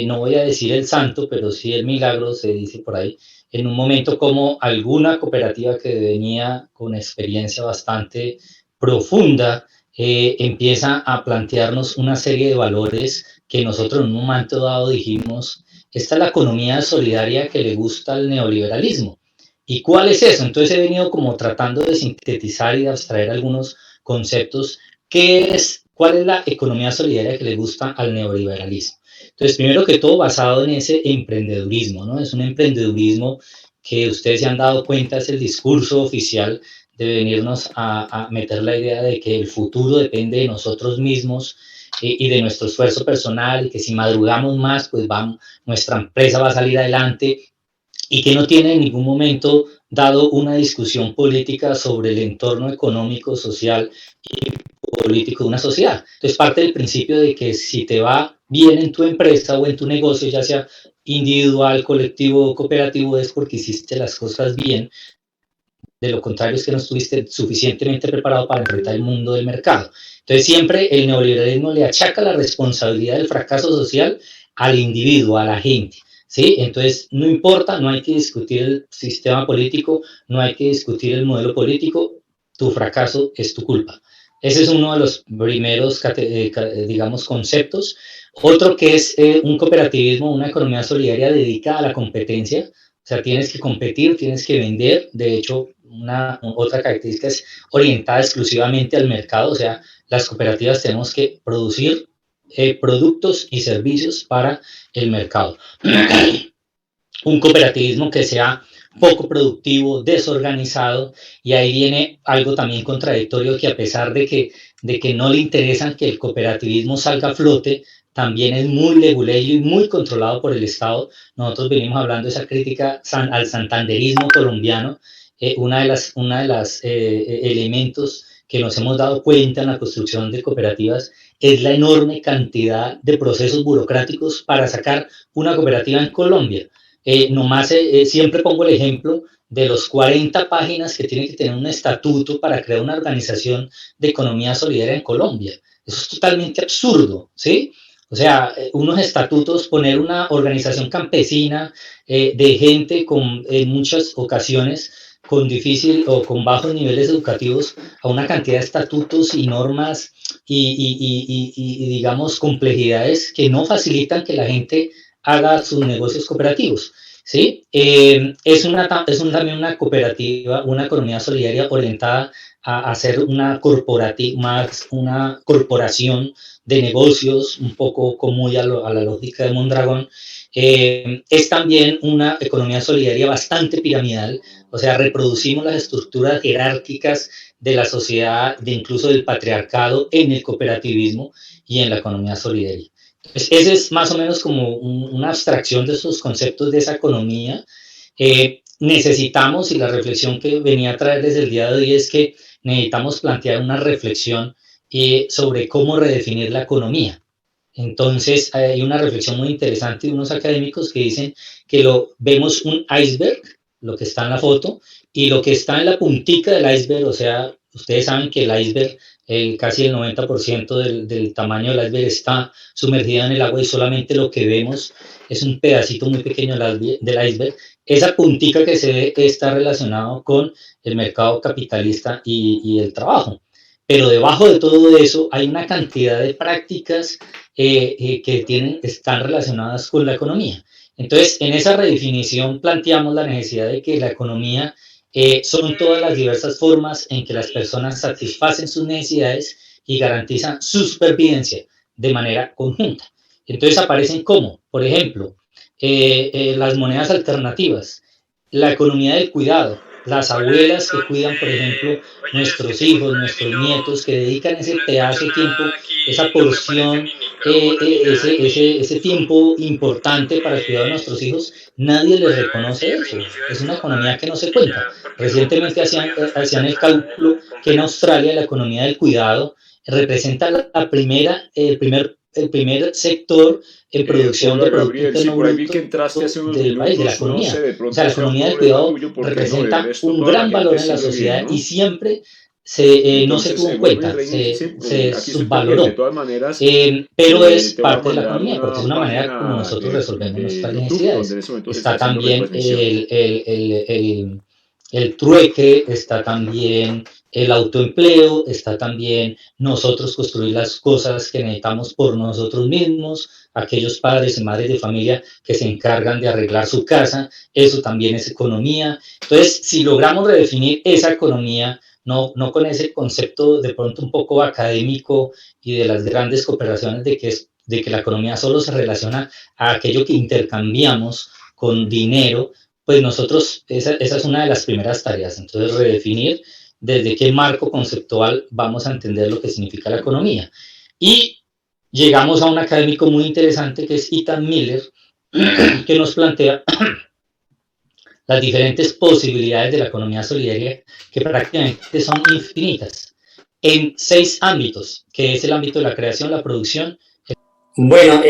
no voy a decir el santo, pero sí el milagro, se dice por ahí, en un momento como alguna cooperativa que venía con experiencia bastante profunda, empieza a plantearnos una serie de valores que nosotros en un momento dado dijimos, esta es la economía solidaria que le gusta al neoliberalismo. ¿Y cuál es eso? Entonces he venido como tratando de sintetizar y de abstraer algunos conceptos. ¿Cuál es la economía solidaria que le gusta al neoliberalismo? Entonces, primero que todo, basado en ese emprendedurismo, ¿no? Es un emprendedurismo que ustedes se han dado cuenta, es el discurso oficial de venirnos a meter la idea de que el futuro depende de nosotros mismos y de nuestro esfuerzo personal, y que si madrugamos más, pues nuestra empresa va a salir adelante, y que no tiene en ningún momento dado una discusión política sobre el entorno económico, social y político de una sociedad. Entonces parte del principio de que si te va bien en tu empresa o en tu negocio, ya sea individual, colectivo o cooperativo, es porque hiciste las cosas bien. De lo contrario es que no estuviste suficientemente preparado para enfrentar el mundo del mercado. Entonces siempre el neoliberalismo le achaca la responsabilidad del fracaso social al individuo, a la gente. ¿sí? Entonces, no importa, no hay que discutir el sistema político, no hay que discutir el modelo político, tu fracaso es tu culpa. Ese es uno de los primeros, digamos, conceptos. Otro que es un cooperativismo, una economía solidaria dedicada a la competencia. O sea, tienes que competir, tienes que vender. De hecho, otra característica es orientada exclusivamente al mercado. O sea, las cooperativas tenemos que producir productos y servicios para el mercado. Un cooperativismo que sea poco productivo, desorganizado, y ahí viene algo también contradictorio, que a pesar de que no le interesan que el cooperativismo salga a flote, también es muy leguleyo y muy controlado por el Estado. Nosotros venimos hablando de esa crítica al santanderismo colombiano, una de las elementos que nos hemos dado cuenta en la construcción de cooperativas es la enorme cantidad de procesos burocráticos para sacar una cooperativa en Colombia. Siempre pongo el ejemplo de los 40 páginas que tiene que tener un estatuto para crear una organización de economía solidaria en Colombia. Eso es totalmente absurdo, ¿sí? O sea, unos estatutos, poner una organización campesina de gente en muchas ocasiones con difícil o con bajos niveles educativos a una cantidad de estatutos y normas y digamos, complejidades que no facilitan que la gente haga sus negocios cooperativos, ¿sí? También una cooperativa, una economía solidaria orientada a hacer una corporación de negocios, un poco muy a la lógica de Mondragón. Es también una economía solidaria bastante piramidal, o sea, reproducimos las estructuras jerárquicas de la sociedad, incluso del patriarcado, en el cooperativismo y en la economía solidaria. Ese es más o menos como una abstracción de esos conceptos de esa economía. Necesitamos, y la reflexión que venía a traer desde el día de hoy es que necesitamos plantear una reflexión sobre cómo redefinir la economía. Entonces, hay una reflexión muy interesante de unos académicos que dicen que vemos un iceberg, lo que está en la foto, y lo que está en la puntica del iceberg, o sea, ustedes saben que el iceberg, casi el 90% del tamaño del iceberg está sumergido en el agua y solamente lo que vemos es un pedacito muy pequeño del iceberg. Esa puntica que se ve está relacionado con el mercado capitalista y el trabajo. Pero debajo de todo eso hay una cantidad de prácticas que están relacionadas con la economía. Entonces, en esa redefinición planteamos la necesidad de que la economía son todas las diversas formas en que las personas satisfacen sus necesidades y garantizan su supervivencia de manera conjunta. Entonces aparecen como, por ejemplo, las monedas alternativas, la economía del cuidado, las abuelas que cuidan, por ejemplo, nuestros hijos, nuestros nietos, que dedican ese pedazo de tiempo, esa porción, ese tiempo importante para el cuidado de nuestros hijos, nadie les reconoce eso. Es una economía que no se cuenta. Recientemente hacían el cálculo que en Australia la economía del cuidado representa el primer sector en producción de Producto Interno Bruto del país, de la economía. O sea, la economía del cuidado representa un gran valor en la sociedad y siempre no se tuvo en cuenta, se subvaloró. Pero es parte de la economía, porque es una manera como nosotros resolvemos nuestras necesidades. Está también el trueque, está también el autoempleo, está también nosotros construir las cosas que necesitamos por nosotros mismos, aquellos padres y madres de familia que se encargan de arreglar su casa, eso también es economía. Entonces, si logramos redefinir esa economía, no con ese concepto de pronto un poco académico y de las grandes cooperaciones de que la economía solo se relaciona a aquello que intercambiamos con dinero, pues nosotros, esa es una de las primeras tareas. Entonces, redefinir desde qué marco conceptual vamos a entender lo que significa la economía. Y llegamos a un académico muy interesante que es Ethan Miller, que nos plantea las diferentes posibilidades de la economía solidaria, que prácticamente son infinitas, en 6 ámbitos, que es el ámbito de la creación, la producción. Bueno,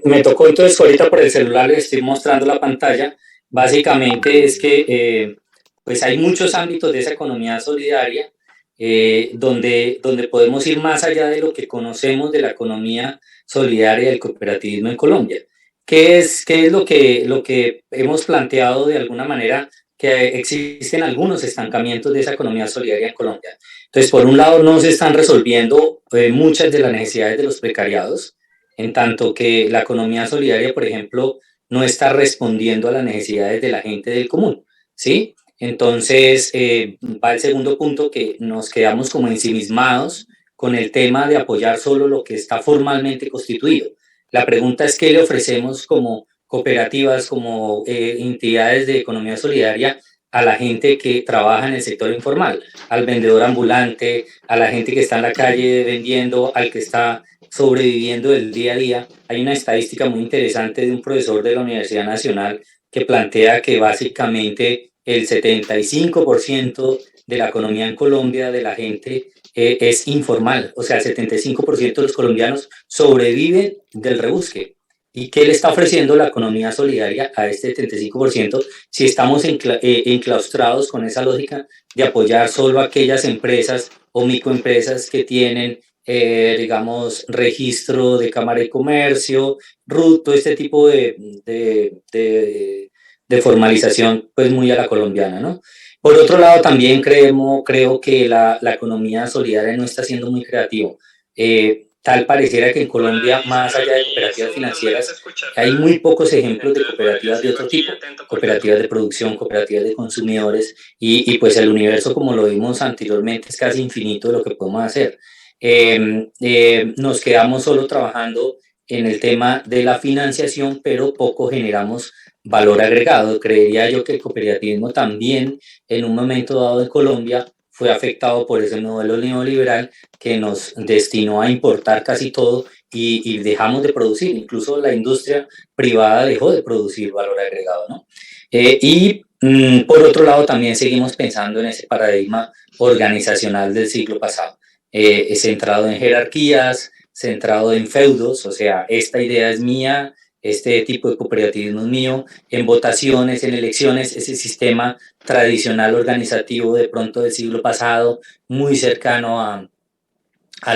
me tocó entonces ahorita por el celular, les estoy mostrando la pantalla. Básicamente es que pues hay muchos ámbitos de esa economía solidaria donde podemos ir más allá de lo que conocemos de la economía solidaria del cooperativismo en Colombia. qué es lo que hemos planteado de alguna manera? Que existen algunos estancamientos de esa economía solidaria en Colombia. Entonces, por un lado, no se están resolviendo muchas de las necesidades de los precariados, en tanto que la economía solidaria, por ejemplo, no está respondiendo a las necesidades de la gente del común, ¿sí? Entonces, va el segundo punto, que nos quedamos como ensimismados con el tema de apoyar solo lo que está formalmente constituido. La pregunta es qué le ofrecemos como cooperativas, como entidades de economía solidaria a la gente que trabaja en el sector informal, al vendedor ambulante, a la gente que está en la calle vendiendo, al que está sobreviviendo del día a día. Hay una estadística muy interesante de un profesor de la Universidad Nacional que plantea que básicamente el 75% de la economía en Colombia, de la gente, es informal. O sea, el 75% de los colombianos sobreviven del rebusque. ¿Y qué le está ofreciendo la economía solidaria a este 75% si estamos enclaustrados con esa lógica de apoyar solo a aquellas empresas o microempresas que tienen, digamos, registro de Cámara de Comercio, RUT, todo este tipo de formalización, pues muy a la colombiana, ¿no? Por otro lado, también creo que la economía solidaria no está siendo muy creativa. Tal pareciera que en Colombia, más allá de cooperativas financieras, hay muy pocos ejemplos de cooperativas de otro tipo, cooperativas de producción, cooperativas de consumidores, pues el universo, como lo vimos anteriormente, es casi infinito de lo que podemos hacer. Nos quedamos solo trabajando en el tema de la financiación, pero poco generamos valor agregado. Creería yo que el cooperativismo también en un momento dado en Colombia fue afectado por ese modelo neoliberal que nos destinó a importar casi todo y dejamos de producir. Incluso la industria privada dejó de producir valor agregado, ¿no? Por otro lado, también seguimos pensando en ese paradigma organizacional del siglo pasado, centrado en jerarquías, centrado en feudos, o sea, esta idea es mía, este tipo de cooperativismo es mío, en votaciones, en elecciones, ese sistema tradicional organizativo de pronto del siglo pasado, muy cercano a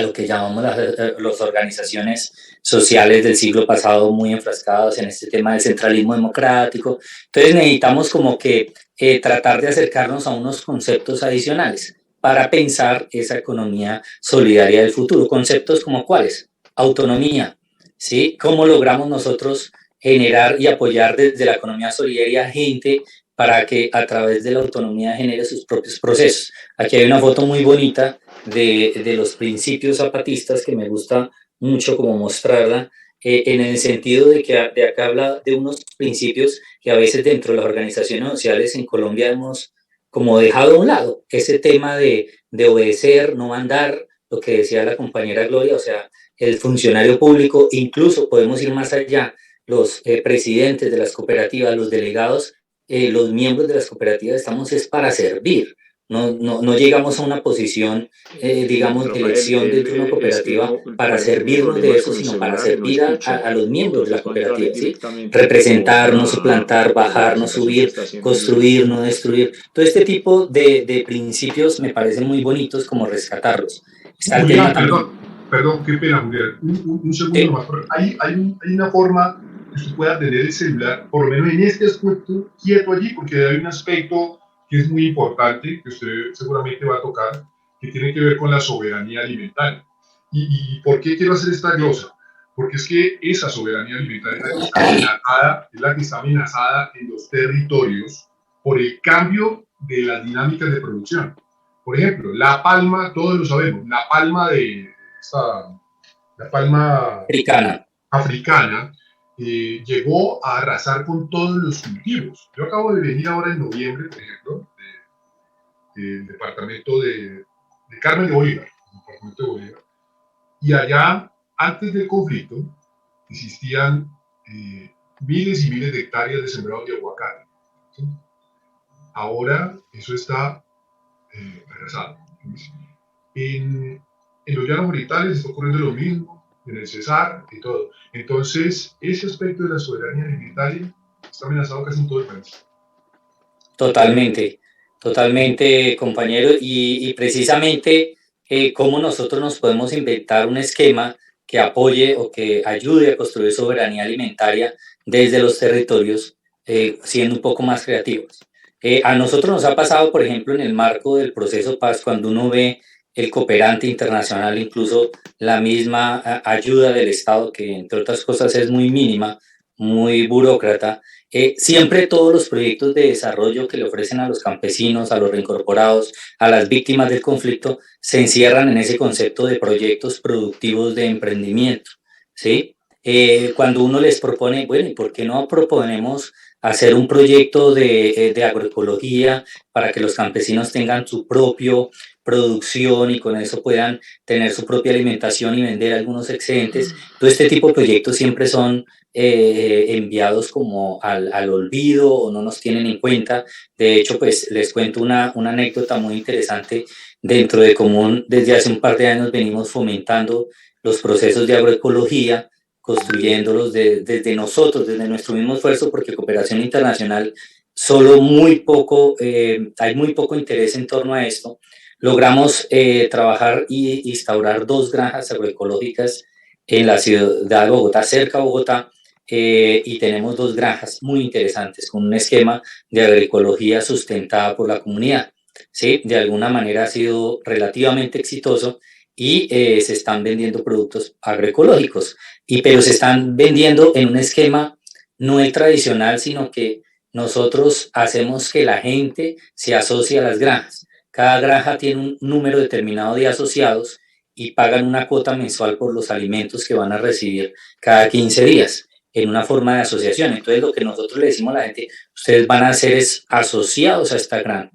lo que llamamos las organizaciones sociales del siglo pasado, muy enfrascados en este tema del centralismo democrático. Entonces necesitamos como que tratar de acercarnos a unos conceptos adicionales para pensar esa economía solidaria del futuro. Conceptos como cuáles: autonomía, ¿sí? ¿Cómo logramos nosotros generar y apoyar desde la economía solidaria gente para que a través de la autonomía genere sus propios procesos? Aquí hay una foto muy bonita de los principios zapatistas que me gusta mucho como mostrarla, en el sentido de que de acá habla de unos principios que a veces dentro de las organizaciones sociales en Colombia hemos como dejado a un lado, ese tema de obedecer, no mandar, lo que decía la compañera Gloria, o sea, el funcionario público, incluso podemos ir más allá, los presidentes de las cooperativas, los delegados, los miembros de las cooperativas estamos es para servir. No llegamos a una posición, digamos, de elección dentro de una cooperativa para servirnos de eso, sino para servir a los miembros de la cooperativa, ¿sí? Representarnos, suplantar, bajar, no subir, construir, no destruir. Todo este tipo de principios me parecen muy bonitos como rescatarlos. Está el Julián, tema perdón, qué pena, Julián. Un segundo ¿sí? Nomás. Hay una forma que usted pueda tener el celular, por lo menos en este aspecto, quieto allí, porque hay un aspecto que es muy importante, que usted seguramente va a tocar, que tiene que ver con la soberanía alimentaria. ¿Y por qué quiero hacer esta glosa? Porque es que esa soberanía alimentaria es la que está amenazada en los territorios por el cambio de las dinámicas de producción. Por ejemplo, la palma, todos lo sabemos, la palma africana llegó a arrasar con todos los cultivos. Yo acabo de venir ahora en noviembre, por ejemplo, del departamento de Carmen de Bolívar, departamento de Bolívar, y allá, antes del conflicto, existían miles y miles de hectáreas de sembrados de aguacate, ¿sí? Ahora eso está arrasado. En los llanos orientales está ocurriendo lo mismo, en el Cesar y todo. Entonces, ese aspecto de la soberanía alimentaria está amenazado casi en todo el país. Totalmente, compañero, y precisamente cómo nosotros nos podemos inventar un esquema que apoye o que ayude a construir soberanía alimentaria desde los territorios, siendo un poco más creativos. A nosotros nos ha pasado, por ejemplo, en el marco del proceso Paz, cuando uno ve el cooperante internacional, incluso la misma ayuda del Estado, que entre otras cosas es muy mínima, muy burócrata, siempre todos los proyectos de desarrollo que le ofrecen a los campesinos, a los reincorporados, a las víctimas del conflicto, se encierran en ese concepto de proyectos productivos de emprendimiento, ¿sí? Cuando uno les propone, bueno, ¿y por qué no proponemos hacer un proyecto de agroecología para que los campesinos tengan su propio producción y con eso puedan tener su propia alimentación y vender algunos excedentes? Todo este tipo de proyectos siempre son enviados como al olvido o no nos tienen en cuenta. De hecho, pues les cuento una anécdota muy interesante. Dentro de Común, desde hace un par de años venimos fomentando los procesos de agroecología, construyéndolos desde nosotros, desde nuestro mismo esfuerzo, porque cooperación internacional solo muy poco, hay muy poco interés en torno a esto. Logramos trabajar y instaurar 2 granjas agroecológicas en la ciudad de Bogotá, cerca de Bogotá, y tenemos 2 granjas muy interesantes con un esquema de agroecología sustentada por la comunidad. ¿Sí? De alguna manera ha sido relativamente exitoso y se están vendiendo productos agroecológicos, pero se están vendiendo en un esquema no el tradicional, sino que nosotros hacemos que la gente se asocie a las granjas. Cada granja tiene un número determinado de asociados y pagan una cuota mensual por los alimentos que van a recibir cada 15 días en una forma de asociación. Entonces lo que nosotros le decimos a la gente, ustedes van a ser asociados a esta granja.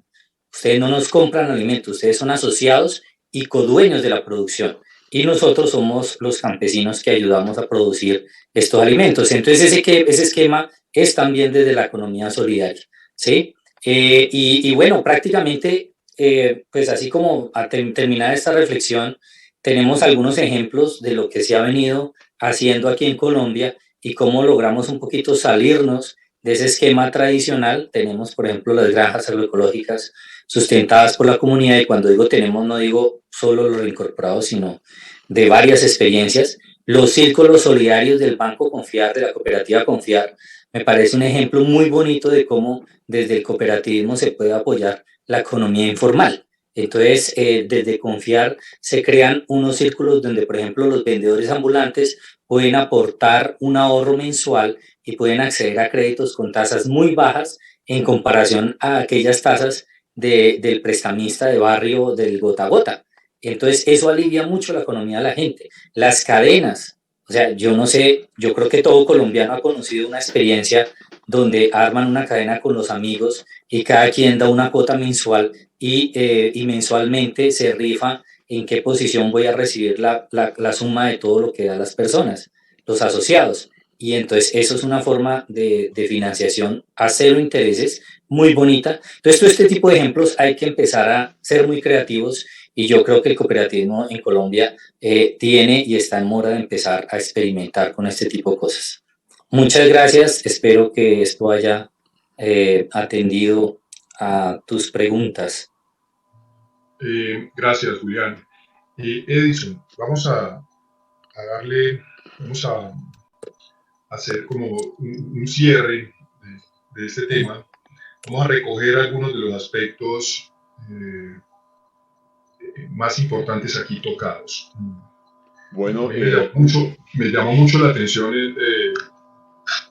Ustedes no nos compran alimentos, ustedes son asociados y codueños de la producción. Y nosotros somos los campesinos que ayudamos a producir estos alimentos. Entonces ese esquema es también desde la economía solidaria, ¿sí? Bueno, prácticamente, pues así como a terminar esta reflexión, tenemos algunos ejemplos de lo que se ha venido haciendo aquí en Colombia y cómo logramos un poquito salirnos de ese esquema tradicional. Tenemos, por ejemplo, las granjas agroecológicas sustentadas por la comunidad, y cuando digo tenemos, no digo solo los reincorporados, sino de varias experiencias. Los círculos solidarios del Banco Confiar, de la cooperativa Confiar, me parece un ejemplo muy bonito de cómo desde el cooperativismo se puede apoyar la economía informal. Entonces, desde Confiar se crean unos círculos donde, por ejemplo, los vendedores ambulantes pueden aportar un ahorro mensual y pueden acceder a créditos con tasas muy bajas en comparación a aquellas tasas del prestamista de barrio del gota a gota. Entonces, eso alivia mucho la economía de la gente. Las cadenas, o sea, yo no sé, yo creo que todo colombiano ha conocido una experiencia donde arman una cadena con los amigos y cada quien da una cuota mensual y mensualmente se rifa en qué posición voy a recibir la suma de todo lo que dan las personas, los asociados. Y entonces eso es una forma de financiación a cero intereses muy bonita. Entonces, todo este tipo de ejemplos hay que empezar a ser muy creativos y yo creo que el cooperativismo en Colombia tiene y está en mora de empezar a experimentar con este tipo de cosas. Muchas gracias, espero que esto haya atendido a tus preguntas. Gracias, Julián. Edison, vamos a hacer como un cierre de este tema. Vamos a recoger algunos de los aspectos más importantes aquí tocados. Bueno, me llamó mucho la atención,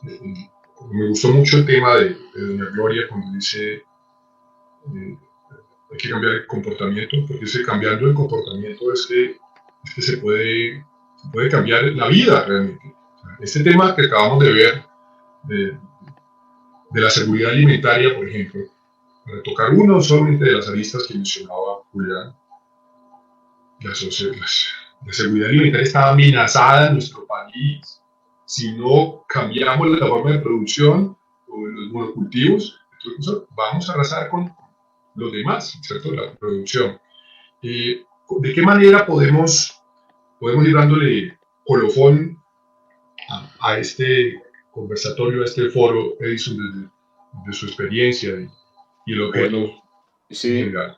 me gustó mucho el tema de doña Gloria cuando dice hay que cambiar el comportamiento, porque ese cambiando el comportamiento es que se puede cambiar la vida realmente. Este tema que acabamos de ver de la seguridad alimentaria, por ejemplo, para tocar uno solamente de las aristas que mencionaba Julián, la seguridad alimentaria está amenazada en nuestro país. Si no cambiamos la forma de producción o los monocultivos, entonces vamos a arrasar con los demás, ¿cierto? La producción. ¿De qué manera podemos ir dándole colofón a este conversatorio, a este foro, Edison, desde su experiencia y el objeto sí, general?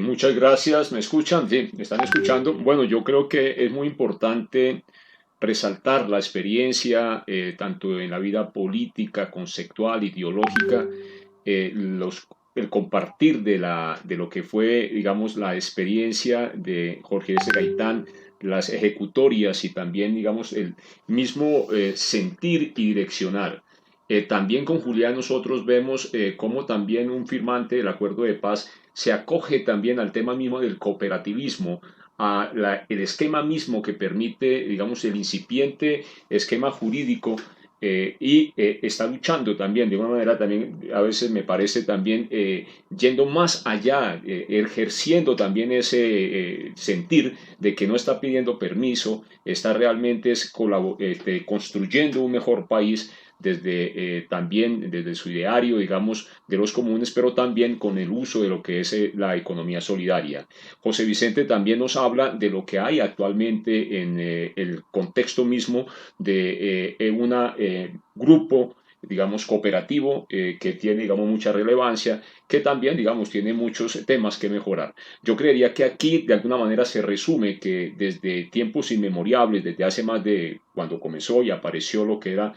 Muchas gracias. ¿Me escuchan? Sí, ¿me están escuchando? Bueno, yo creo que es muy importante resaltar la experiencia tanto en la vida política, conceptual, ideológica, el compartir de lo que fue, digamos, la experiencia de Jorge S. Gaitán, las ejecutorias y también, digamos, el mismo sentir y direccionar. También con Julián nosotros vemos cómo también un firmante del acuerdo de paz se acoge también al tema mismo del cooperativismo, el esquema mismo que permite, digamos, el incipiente esquema jurídico está luchando también de una manera también, a veces me parece también, yendo más allá, ejerciendo también ese sentir de que no está pidiendo permiso, está realmente construyendo un mejor país desde también desde su ideario, digamos, de los comunes, pero también con el uso de lo que es la economía solidaria. José Vicente también nos habla de lo que hay actualmente en el contexto mismo de un grupo, digamos, cooperativo que tiene, digamos, mucha relevancia, que también, digamos, tiene muchos temas que mejorar. Yo creería que aquí, de alguna manera, se resume que desde tiempos inmemorables, desde hace más de cuando comenzó y apareció lo que era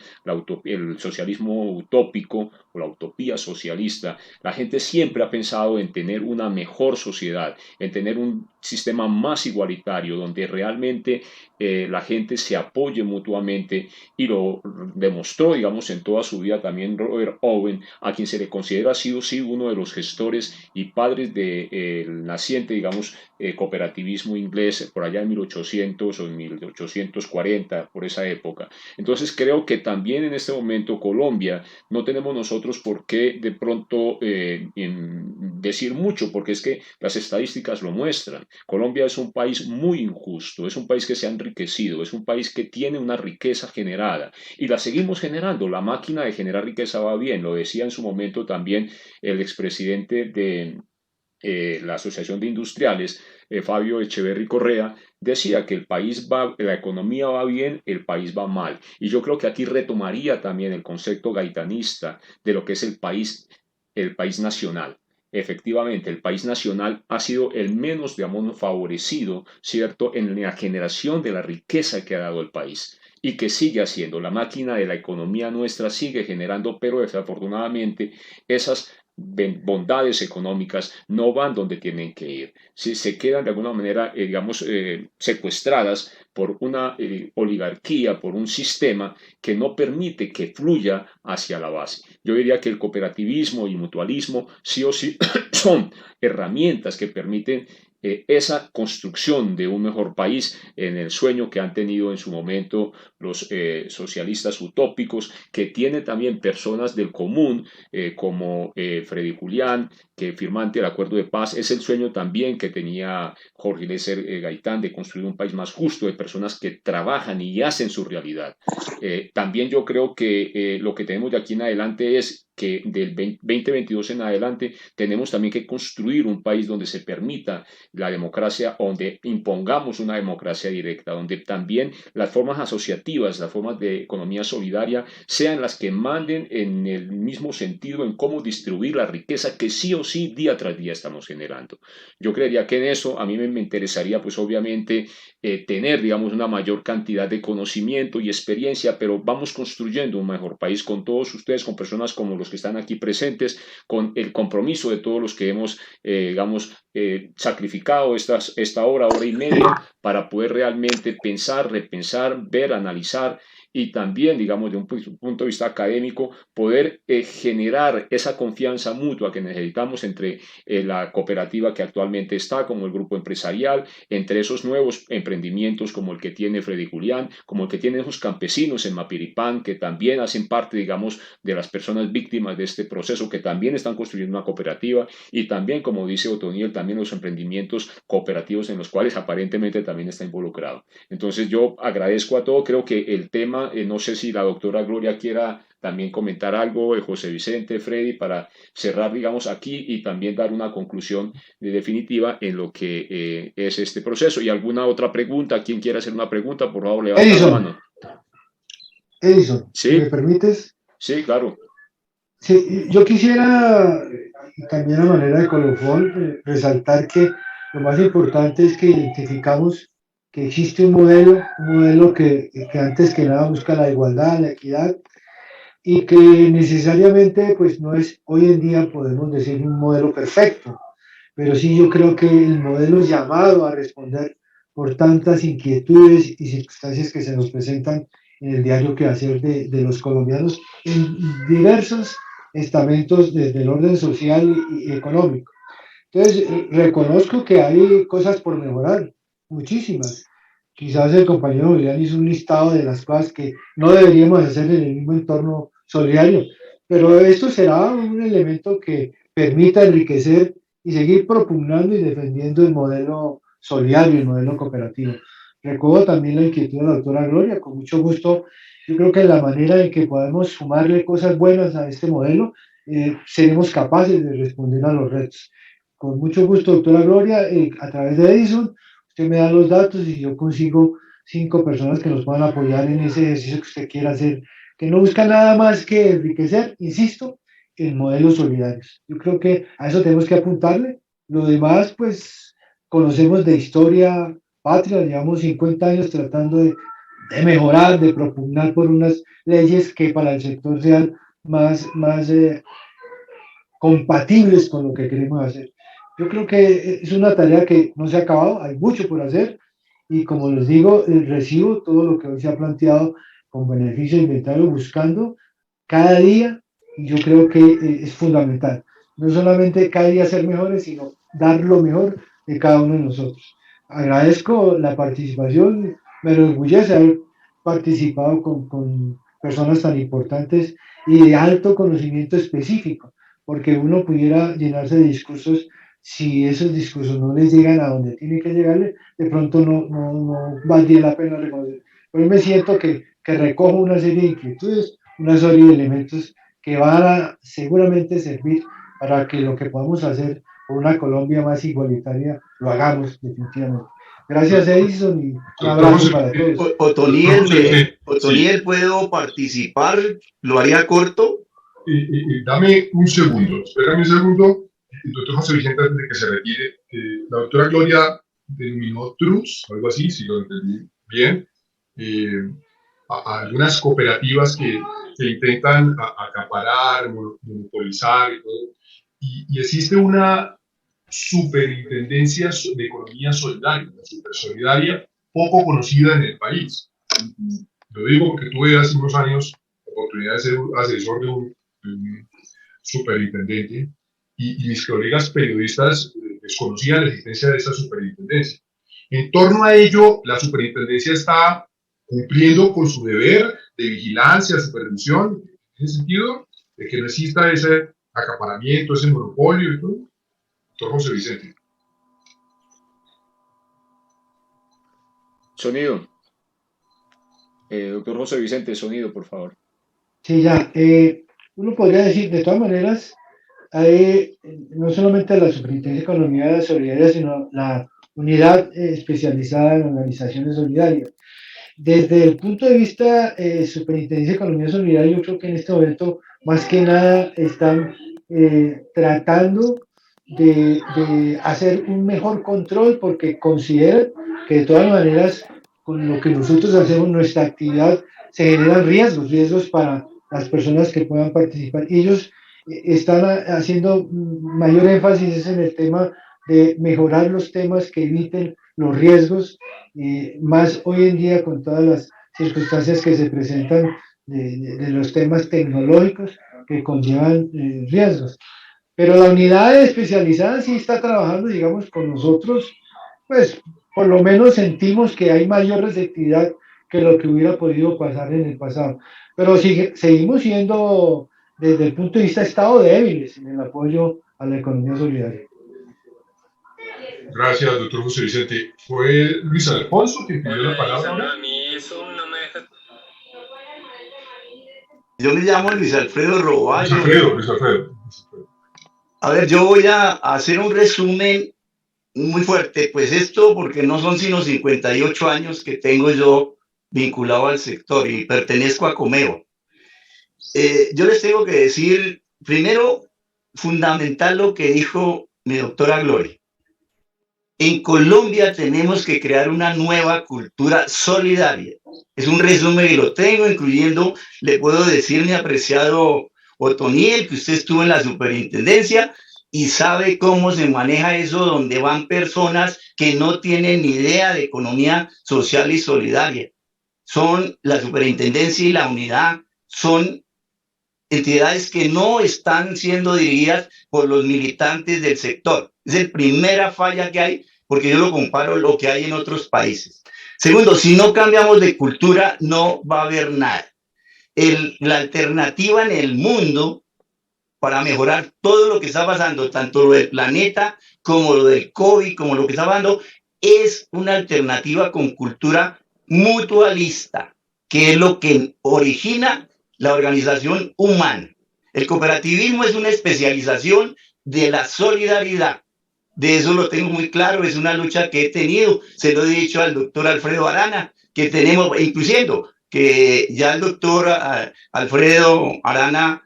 el socialismo utópico o la utopía socialista, la gente siempre ha pensado en tener una mejor sociedad, en tener un sistema más igualitario, donde realmente la gente se apoye mutuamente, y lo demostró, digamos, en toda su vida también Robert Owen, a quien se le considera ha sido sí uno de los gestores y padres del naciente, digamos, cooperativismo inglés por allá en 1800 o en 1840, por esa época. Entonces creo que también en este momento Colombia no tenemos nosotros por qué de pronto decir mucho, porque es que las estadísticas lo muestran. Colombia es un país muy injusto, es un país que se ha enriquecido, es un país que tiene una riqueza generada y la seguimos generando. La máquina de generar riqueza va bien, lo decía en su momento también el expresidente de la Asociación de Industriales, Fabio Echeverry Correa, decía que la economía va bien, el país va mal. Y yo creo que aquí retomaría también el concepto gaitanista de lo que es el país nacional. Efectivamente, el país nacional ha sido el menos, digamos, favorecido, ¿cierto?, en la generación de la riqueza que ha dado el país y que sigue haciendo. La máquina de la economía nuestra sigue generando, pero desafortunadamente esas bondades económicas no van donde tienen que ir. Si se quedan de alguna manera, digamos, secuestradas por una oligarquía, por un sistema que no permite que fluya hacia la base. Yo diría que el cooperativismo y el mutualismo sí o sí son herramientas que permiten esa construcción de un mejor país en el sueño que han tenido en su momento los socialistas utópicos, que tiene también personas del común como Freddy Julián, que firmante del acuerdo de paz, es el sueño también que tenía Jorge Eliezer Gaitán de construir un país más justo, de personas que trabajan y hacen su realidad. También yo creo que lo que tenemos de aquí en adelante es que del 2022 en adelante tenemos también que construir un país donde se permita la democracia, donde impongamos una democracia directa, donde también las formas asociativas, las formas de economía solidaria sean las que manden en el mismo sentido en cómo distribuir la riqueza que sí o sí día tras día estamos generando. Yo creería que en eso a mí me interesaría pues obviamente tener, digamos, una mayor cantidad de conocimiento y experiencia, pero vamos construyendo un mejor país con todos ustedes, con personas como los que están aquí presentes, con el compromiso de todos los que hemos, digamos, sacrificado esta hora y media para poder realmente pensar, repensar, ver, analizar y también, digamos, de un punto de vista académico, poder generar esa confianza mutua que necesitamos entre la cooperativa que actualmente está, como el grupo empresarial, entre esos nuevos emprendimientos como el que tiene Freddy Julián, como el que tienen esos campesinos en Mapiripán, que también hacen parte, digamos, de las personas víctimas de este proceso, que también están construyendo una cooperativa, y también, como dice Otoniel, también los emprendimientos cooperativos en los cuales aparentemente también está involucrado. Entonces yo agradezco a todo, creo que el tema, no sé si la doctora Gloria quiera también comentar algo, José Vicente, Freddy, para cerrar, digamos, aquí y también dar una conclusión definitiva en lo que es este proceso. ¿Y alguna otra pregunta? ¿Quién quiere hacer una pregunta? Por favor, levanta la mano. Edison, ¿Sí? si me permites. Sí, claro. Sí, yo quisiera, también a manera de colofón, resaltar que lo más importante es que identificamos que existe un modelo que antes que nada busca la igualdad, la equidad, y que necesariamente pues no es, hoy en día podemos decir un modelo perfecto, pero sí yo creo que el modelo es llamado a responder por tantas inquietudes y circunstancias que se nos presentan en el diario quehacer de los colombianos en diversos estamentos desde el orden social y económico. Entonces, reconozco que hay cosas por mejorar, muchísimas. Quizás el compañero Julián hizo un listado de las cosas que no deberíamos hacer en el mismo entorno solidario, pero esto será un elemento que permita enriquecer y seguir propugnando y defendiendo el modelo solidario, el modelo cooperativo. Recuerdo también la inquietud de la doctora Gloria, con mucho gusto. Yo creo que la manera en que podemos sumarle cosas buenas a este modelo, seremos capaces de responder a los retos. Con mucho gusto, doctora Gloria, a través de Edison, usted me da los datos y yo consigo 5 personas que nos puedan apoyar en ese ejercicio que usted quiera hacer, que no busca nada más que enriquecer, insisto, en modelos solidarios. Yo creo que a eso tenemos que apuntarle. Lo demás, pues, conocemos de historia patria, llevamos 50 años tratando de mejorar, de propugnar por unas leyes que para el sector sean más compatibles con lo que queremos hacer. Yo creo que es una tarea que no se ha acabado, hay mucho por hacer y como les digo, recibo todo lo que hoy se ha planteado con beneficio de inventario buscando cada día y yo creo que es fundamental. No solamente cada día ser mejores, sino dar lo mejor de cada uno de nosotros. Agradezco la participación, me enorgullece haber participado con personas tan importantes y de alto conocimiento específico, porque uno pudiera llenarse de discursos si esos discursos no les llegan a donde tienen que llegarle, de pronto no valdría la pena reconocer. Pero me siento que recojo una serie de inquietudes, una serie de elementos que van a seguramente servir para que lo que podamos hacer por una Colombia más igualitaria lo hagamos definitivamente. Gracias Edison y un abrazo para todos. Otoniel, ¿puedo participar? ¿Lo haría corto? Dame un segundo, espérame un segundo. El doctor José Vicente, antes de que se retire, la doctora Gloria denominó TRUS, algo así, si lo entendí bien, a algunas cooperativas que intentan acaparar, monopolizar y todo. Y existe una superintendencia de economía solidaria, la supersolidaria, poco conocida en el país. Lo digo porque tuve hace unos años la oportunidad de ser asesor de un superintendente y mis colegas periodistas desconocían la existencia de esa superintendencia. En torno a ello, la superintendencia está cumpliendo con su deber de vigilancia, supervisión, en ese sentido, de que no exista ese acaparamiento, ese monopolio y todo. Doctor José Vicente. Sonido. Doctor José Vicente, sonido, por favor. Sí, ya. Uno podría decir, de todas maneras, hay no solamente la Superintendencia de Economía Solidaria, sino la unidad especializada en organizaciones solidarias. Desde el punto de vista Superintendencia de Economía Solidaria, yo creo que en este momento, más que nada, están tratando de hacer un mejor control porque consideran que de todas maneras, con lo que nosotros hacemos, nuestra actividad, se generan riesgos para las personas que puedan participar. Y ellos están haciendo mayor énfasis en el tema de mejorar los temas que eviten los riesgos, más hoy en día con todas las circunstancias que se presentan de los temas tecnológicos que conllevan riesgos. Pero la unidad especializada sí está trabajando, digamos, con nosotros, pues por lo menos sentimos que hay mayor receptividad que lo que hubiera podido pasar en el pasado. Pero seguimos siendo, desde el punto de vista de Estado, débiles en el apoyo a la economía solidaria. Gracias, doctor José Vicente. ¿Fue Luis Alfonso quien pidió la palabra? Yo me llamo Luis Alfredo Roballo. Luis Alfredo. A ver, yo voy a hacer un resumen muy fuerte, pues esto porque no son sino 58 años que tengo yo vinculado al sector y pertenezco a Comeo. Yo les tengo que decir, primero, fundamental lo que dijo mi doctora Gloria. En Colombia tenemos que crear una nueva cultura solidaria. Es un resumen que lo tengo, incluyendo, le puedo decir, mi apreciado Otoniel, que usted estuvo en la superintendencia y sabe cómo se maneja eso, donde van personas que no tienen ni idea de economía social y solidaria. Son la superintendencia y la unidad, son entidades que no están siendo dirigidas por los militantes del sector. Es la primera falla que hay, porque yo lo comparo lo que hay en otros países. Segundo, si no cambiamos de cultura, no va a haber nada. La alternativa en el mundo para mejorar todo lo que está pasando, tanto lo del planeta como lo del COVID, como lo que está pasando, es una alternativa con cultura mutualista, que es lo que origina la organización humana. El cooperativismo es una especialización de la solidaridad. De eso lo tengo muy claro, es una lucha que he tenido, se lo he dicho al doctor Alfredo Arana, que tenemos, incluyendo que ya el doctor Alfredo Arana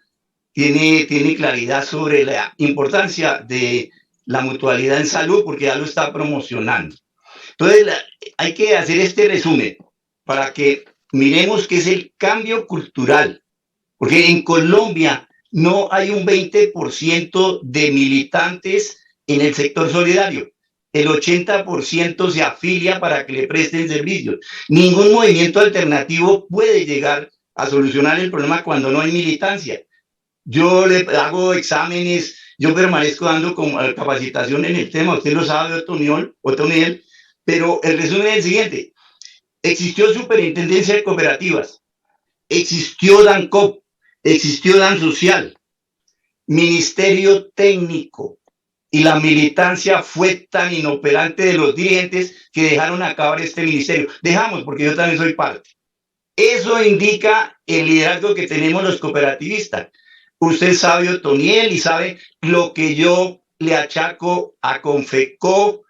tiene claridad sobre la importancia de la mutualidad en salud, porque ya lo está promocionando. Entonces, hay que hacer este resumen para que miremos qué es el cambio cultural, porque en Colombia no hay un 20% de militantes en el sector solidario. El 80% se afilia para que le presten servicios. Ningún movimiento alternativo puede llegar a solucionar el problema cuando no hay militancia. Yo le hago exámenes, yo permanezco dando capacitación en el tema, usted lo sabe, Otoniel, pero el resumen es el siguiente. Existió Superintendencia de Cooperativas, existió DANCOP, existió DAN Social, Ministerio Técnico, y la militancia fue tan inoperante de los dirigentes que dejaron acabar este ministerio. Dejamos, porque yo también soy parte. Eso indica el liderazgo que tenemos los cooperativistas. Usted sabe, Otoniel, y sabe lo que yo le achaco a Confeco,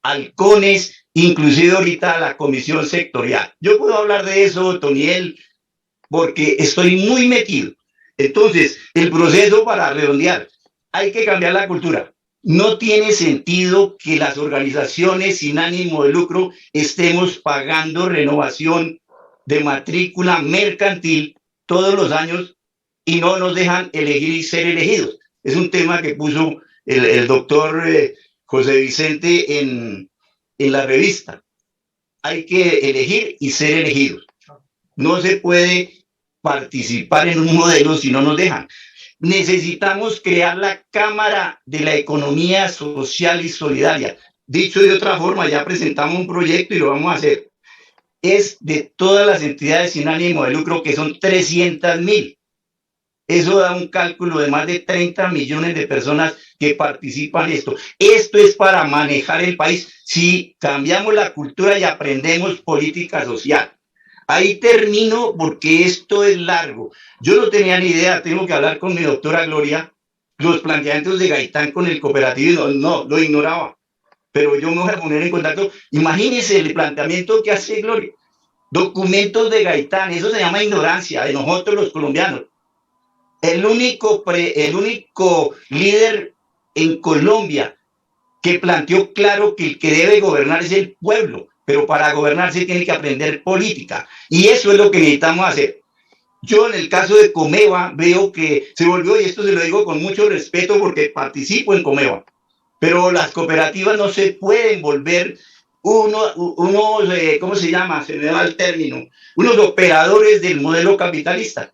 al CONES, inclusive ahorita a la comisión sectorial. Yo puedo hablar de eso, Otoniel, porque estoy muy metido. Entonces, el proceso para redondear, hay que cambiar la cultura. No tiene sentido que las organizaciones sin ánimo de lucro estemos pagando renovación de matrícula mercantil todos los años y no nos dejan elegir y ser elegidos. Es un tema que puso el doctor José Vicente en la revista. Hay que elegir y ser elegidos. No se puede participar en un modelo si no nos dejan. Necesitamos crear la Cámara de la Economía Social y Solidaria. Dicho de otra forma, ya presentamos un proyecto y lo vamos a hacer. Es de todas las entidades sin ánimo de lucro, que son 300.000. Eso da un cálculo de más de 30 millones de personas que participan en esto. Esto es para manejar el país si cambiamos la cultura y aprendemos política social. Ahí termino porque esto es largo. Yo no tenía ni idea, tengo que hablar con mi doctora Gloria, los planteamientos de Gaitán con el cooperativismo, no, lo ignoraba. Pero yo me voy a poner en contacto. Imagínense el planteamiento que hace Gloria. Documentos de Gaitán, eso se llama ignorancia de nosotros los colombianos. El único líder en Colombia que planteó claro que el que debe gobernar es el pueblo, pero para gobernar se tiene que aprender política. Y eso es lo que necesitamos hacer. Yo en el caso de Comeva veo que se volvió, y esto se lo digo con mucho respeto porque participo en Comeva, pero las cooperativas no se pueden volver unos ¿cómo se llama? Se me va el término. Unos operadores del modelo capitalista.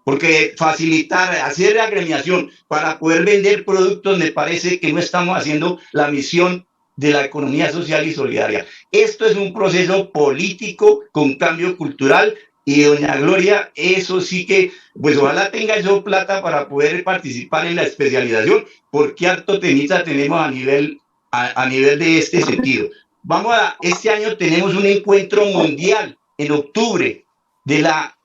Porque facilitar, hacer la agremiación para poder vender productos, me parece que no estamos haciendo la misión de la economía social y solidaria. Esto es un proceso político con cambio cultural y doña Gloria, eso sí que, pues ojalá tenga yo plata para poder participar en la especialización, porque harto temita tenemos a nivel de este sentido. Este año tenemos un encuentro mundial en octubre de la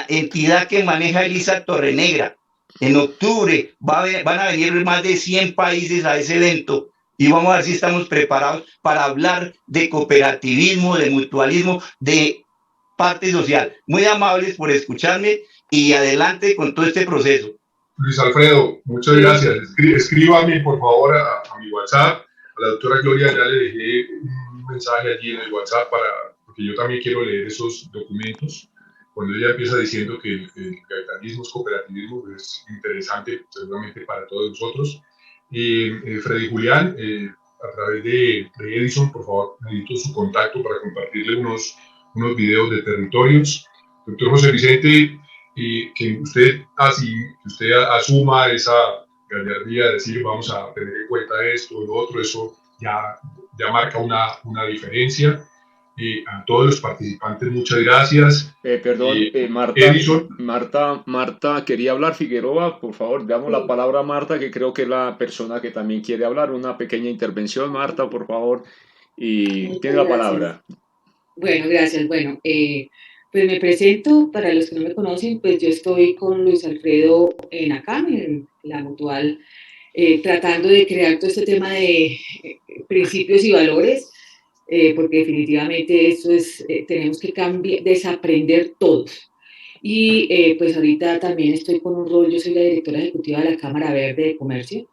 entidad que maneja Elisa Torrenegra. En octubre van a venir más de 100 países a ese evento y vamos a ver si estamos preparados para hablar de cooperativismo, de mutualismo, de parte social. Muy amables por escucharme y adelante con todo este proceso. Luis Alfredo, muchas gracias. Escríbame por favor a mi WhatsApp la doctora Gloria ya le dejé un mensaje allí en el WhatsApp porque yo también quiero leer esos documentos. Cuando ella empieza diciendo que el capitalismo es cooperativismo, pues es interesante seguramente para todos nosotros. Y Freddy Julián, a través de Edison, por favor, necesito su contacto para compartirle unos videos de territorios. Doctor José Vicente, que usted asuma esa gallardía de decir vamos a tener en cuenta esto o lo otro, eso ya marca una diferencia. A todos los participantes, muchas gracias. Perdón, Edison. Marta quería hablar. Figueroa, por favor, damos la palabra a Marta, que creo que es la persona que también quiere hablar. Una pequeña intervención, Marta, por favor, y tiene la palabra. Bueno, gracias. Bueno, pues me presento, para los que no me conocen, pues yo estoy con Luis Alfredo en ACAM, en la Mutual, tratando de crear todo este tema de principios y valores, porque definitivamente eso es, tenemos que desaprender todos. Y pues ahorita también estoy con un rol, yo soy la directora ejecutiva de la Cámara Verde de Comercio,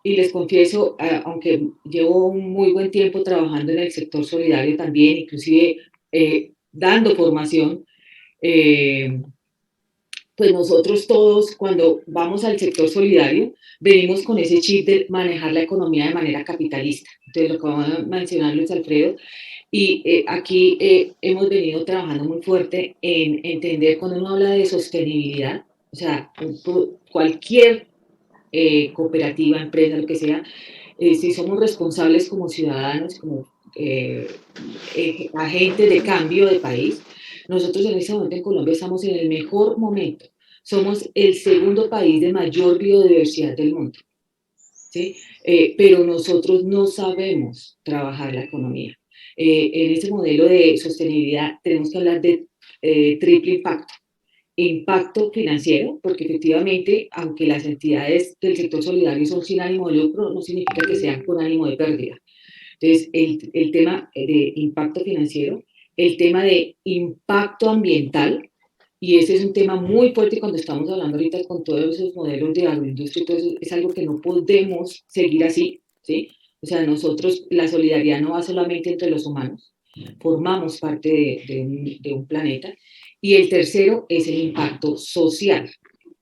y les confieso, aunque llevo un muy buen tiempo trabajando en el sector solidario también, inclusive dando formación, pues nosotros todos cuando vamos al sector solidario venimos con ese chip de manejar la economía de manera capitalista. Entonces lo que va a mencionar Luis Alfredo, y aquí hemos venido trabajando muy fuerte en entender cuando uno habla de sostenibilidad, o sea, cualquier cooperativa, empresa, lo que sea, si somos responsables como ciudadanos, como agentes de cambio de país, nosotros en este momento en Colombia estamos en el mejor momento. Somos el segundo país de mayor biodiversidad del mundo, ¿sí? Pero nosotros no sabemos trabajar la economía. En este modelo de sostenibilidad tenemos que hablar de triple impacto. Impacto financiero, porque efectivamente, aunque las entidades del sector solidario son sin ánimo de lucro, no significa que sean con ánimo de pérdida. Entonces, el tema de impacto financiero, el tema de impacto ambiental, y ese es un tema muy fuerte cuando estamos hablando ahorita con todos esos modelos de agroindustria, y todo eso, es algo que no podemos seguir así, ¿sí? O sea, nosotros, la solidaridad no va solamente entre los humanos, formamos parte de un planeta, y el tercero es el impacto social.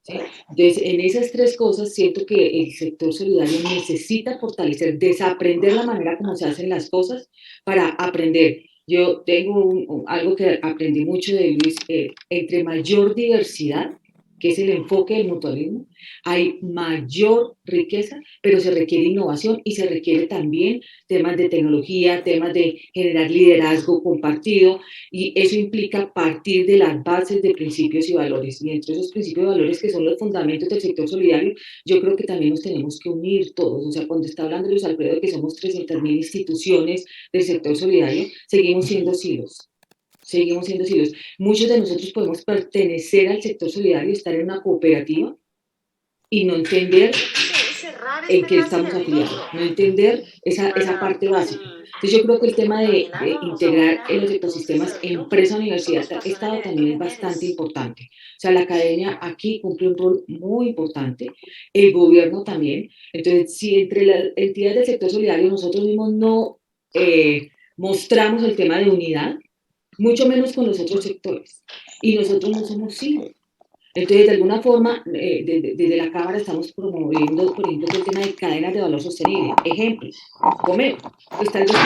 ¿Sí? Entonces, en esas tres cosas siento que el sector solidario necesita fortalecer, desaprender la manera como se hacen las cosas para aprender. Yo tengo algo que aprendí mucho de Luis, entre mayor diversidad, que es el enfoque del mutualismo, hay mayor riqueza, pero se requiere innovación y se requiere también temas de tecnología, temas de generar liderazgo compartido, y eso implica partir de las bases de principios y valores. Y entre esos principios y valores que son los fundamentos del sector solidario, yo creo que también nos tenemos que unir todos. O sea, cuando está hablando Luis Alfredo de que somos 300.000 instituciones del sector solidario, seguimos siendo silos. Seguimos siendo silos. Muchos de nosotros podemos pertenecer al sector solidario, estar en una cooperativa y no entender en qué estamos afiliados, no entender esa parte básica. Entonces yo creo que el tema de integrar en los ecosistemas empresa-universidad, Estado también es bastante importante. O sea, la academia aquí cumple un rol muy importante, el gobierno también. Entonces, si entre las entidades del sector solidario nosotros mismos no mostramos el tema de unidad, mucho menos con los otros sectores. Y nosotros no somos hijos. Entonces, de alguna forma, desde la Cámara estamos promoviendo, por ejemplo, el tema de cadenas de valor sostenible. Ejemplos, Comeo. Pues tal vez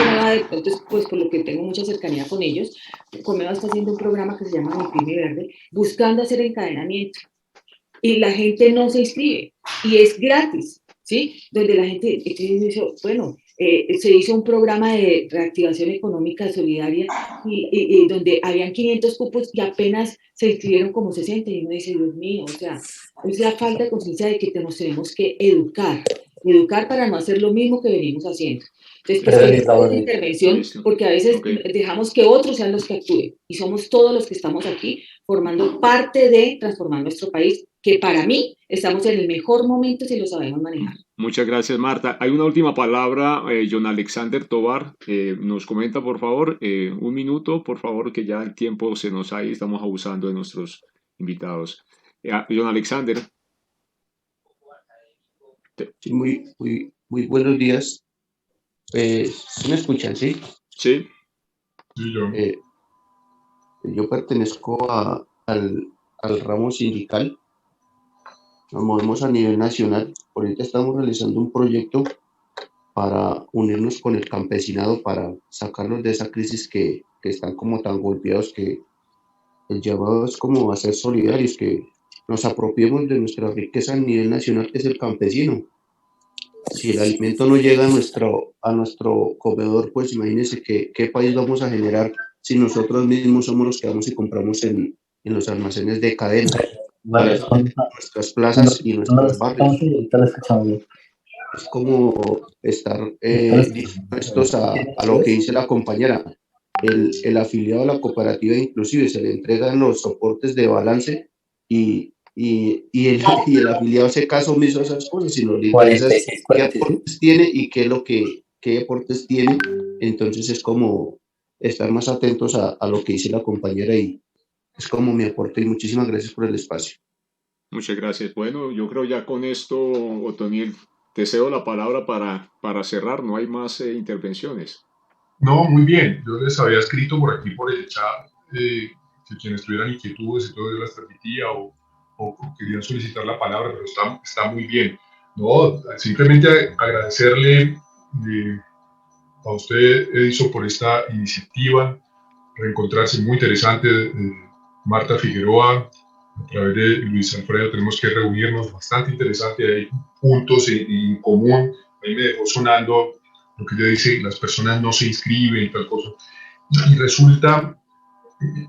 entonces, pues por lo que tengo mucha cercanía con ellos, Comeo está haciendo un programa que se llama Mi Pyme Verde, buscando hacer encadenamiento. Y la gente no se inscribe. Y es gratis, ¿sí? Donde la gente dice, bueno, se hizo un programa de reactivación económica solidaria y donde habían 500 cupos y apenas se inscribieron como 60 y uno dice, Dios mío, o sea, es la falta de conciencia de que nos tenemos que educar para no hacer lo mismo que venimos haciendo. Entonces, pues, esta intervención, porque a veces dejamos que otros sean los que actúen y somos todos los que estamos aquí formando parte de transformar nuestro país, que para mí estamos en el mejor momento si lo sabemos manejar. Muchas gracias, Marta. Hay una última palabra, John Alexander Tovar. Nos comenta, por favor, un minuto, por favor, que ya el tiempo se nos ha ido, estamos abusando de nuestros invitados. John Alexander. Sí, muy buenos días. ¿Sí me escuchan, sí? Sí, Sí, yo. Yo pertenezco al ramo sindical, nos movemos a nivel nacional. Ahorita estamos realizando un proyecto para unirnos con el campesinado para sacarlos de esa crisis que están como tan golpeados, que el llamado es como a ser solidarios, que nos apropiemos de nuestra riqueza a nivel nacional, que es el campesino. Si el alimento no llega a nuestro comedor, pues imagínense qué país vamos a generar si nosotros mismos somos los que vamos y compramos en los almacenes de cadena, para Vale, nuestras plazas y no lo nuestros escuchamos barrios. y ahorita lo escuchamos bien. Es como estar dispuestos a lo que dice la compañera. El afiliado a la cooperativa inclusive se le entregan los soportes de balance y el afiliado hace caso omiso a esas cosas, sino le interesa es 46, qué 46. aportes tiene y qué es qué aportes tiene. Entonces es como estar más atentos a lo que dice la compañera y es como mi aporte y muchísimas gracias por el espacio. muchas gracias. Bueno, yo creo ya con esto, Otoniel, te cedo la palabra para cerrar, no hay más intervenciones. No, muy bien. Yo les había escrito por aquí, por el chat, que quienes tuvieran inquietudes y todo yo las transmitía o querían solicitar la palabra, pero está muy bien. No, simplemente agradecerle a usted, Edison, por esta iniciativa, reencontrarse muy interesante. Marta Figueroa, a través de Luis Alfredo, tenemos que reunirnos, bastante interesante, hay puntos en común. A mí me dejó sonando lo que ella dice, las personas no se inscriben y tal cosa. Y resulta,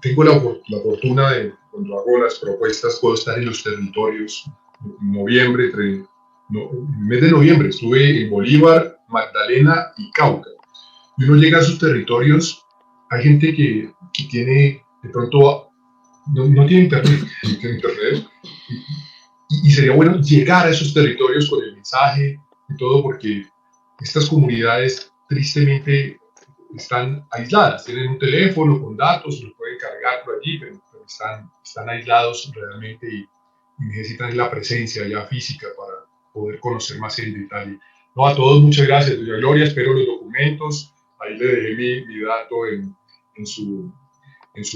tengo la fortuna de, cuando hago las propuestas, puedo estar en los territorios. En noviembre, el mes de noviembre, estuve en Bolívar, Magdalena y Cauca. Y uno llega a esos territorios, hay gente que tiene, de pronto, no tiene internet, no tiene internet, y sería bueno llegar a esos territorios con el mensaje y todo, porque estas comunidades tristemente están aisladas, tienen un teléfono con datos, lo pueden cargar por allí, pero están aislados realmente y necesitan la presencia ya física para poder conocer más en detalle. No, a todos muchas gracias, doña Gloria, espero los documentos, ahí le dejé mi dato en su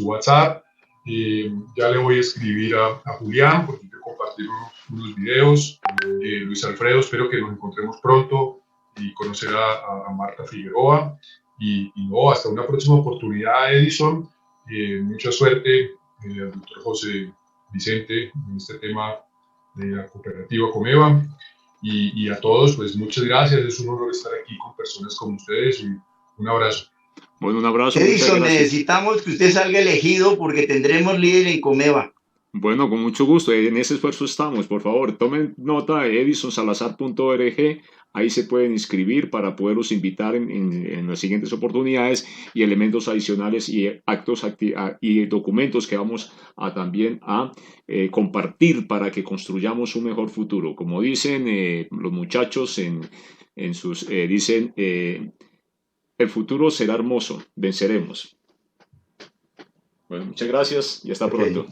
WhatsApp. Ya le voy a escribir a Julián porque quiero compartir unos videos. Luis Alfredo, espero que nos encontremos pronto y conocer a Marta Figueroa. Y no, hasta una próxima oportunidad, Edison. Mucha suerte al doctor José Vicente en este tema de la cooperativa Comeva. Y a todos, pues muchas gracias. Es un honor estar aquí con personas como ustedes. Y un abrazo. Bueno, un abrazo, muchas Edison, gracias. necesitamos que usted salga elegido porque tendremos líder en Comeva. Bueno, con mucho gusto, en ese esfuerzo estamos. Por favor, tomen nota de edisonsalazar.org, ahí se pueden inscribir para poderlos invitar en las siguientes oportunidades y elementos adicionales y actos y documentos que vamos a también a compartir para que construyamos un mejor futuro. Como dicen los muchachos en sus, dicen, el futuro será hermoso, venceremos. Bueno, muchas gracias y hasta Ok. pronto.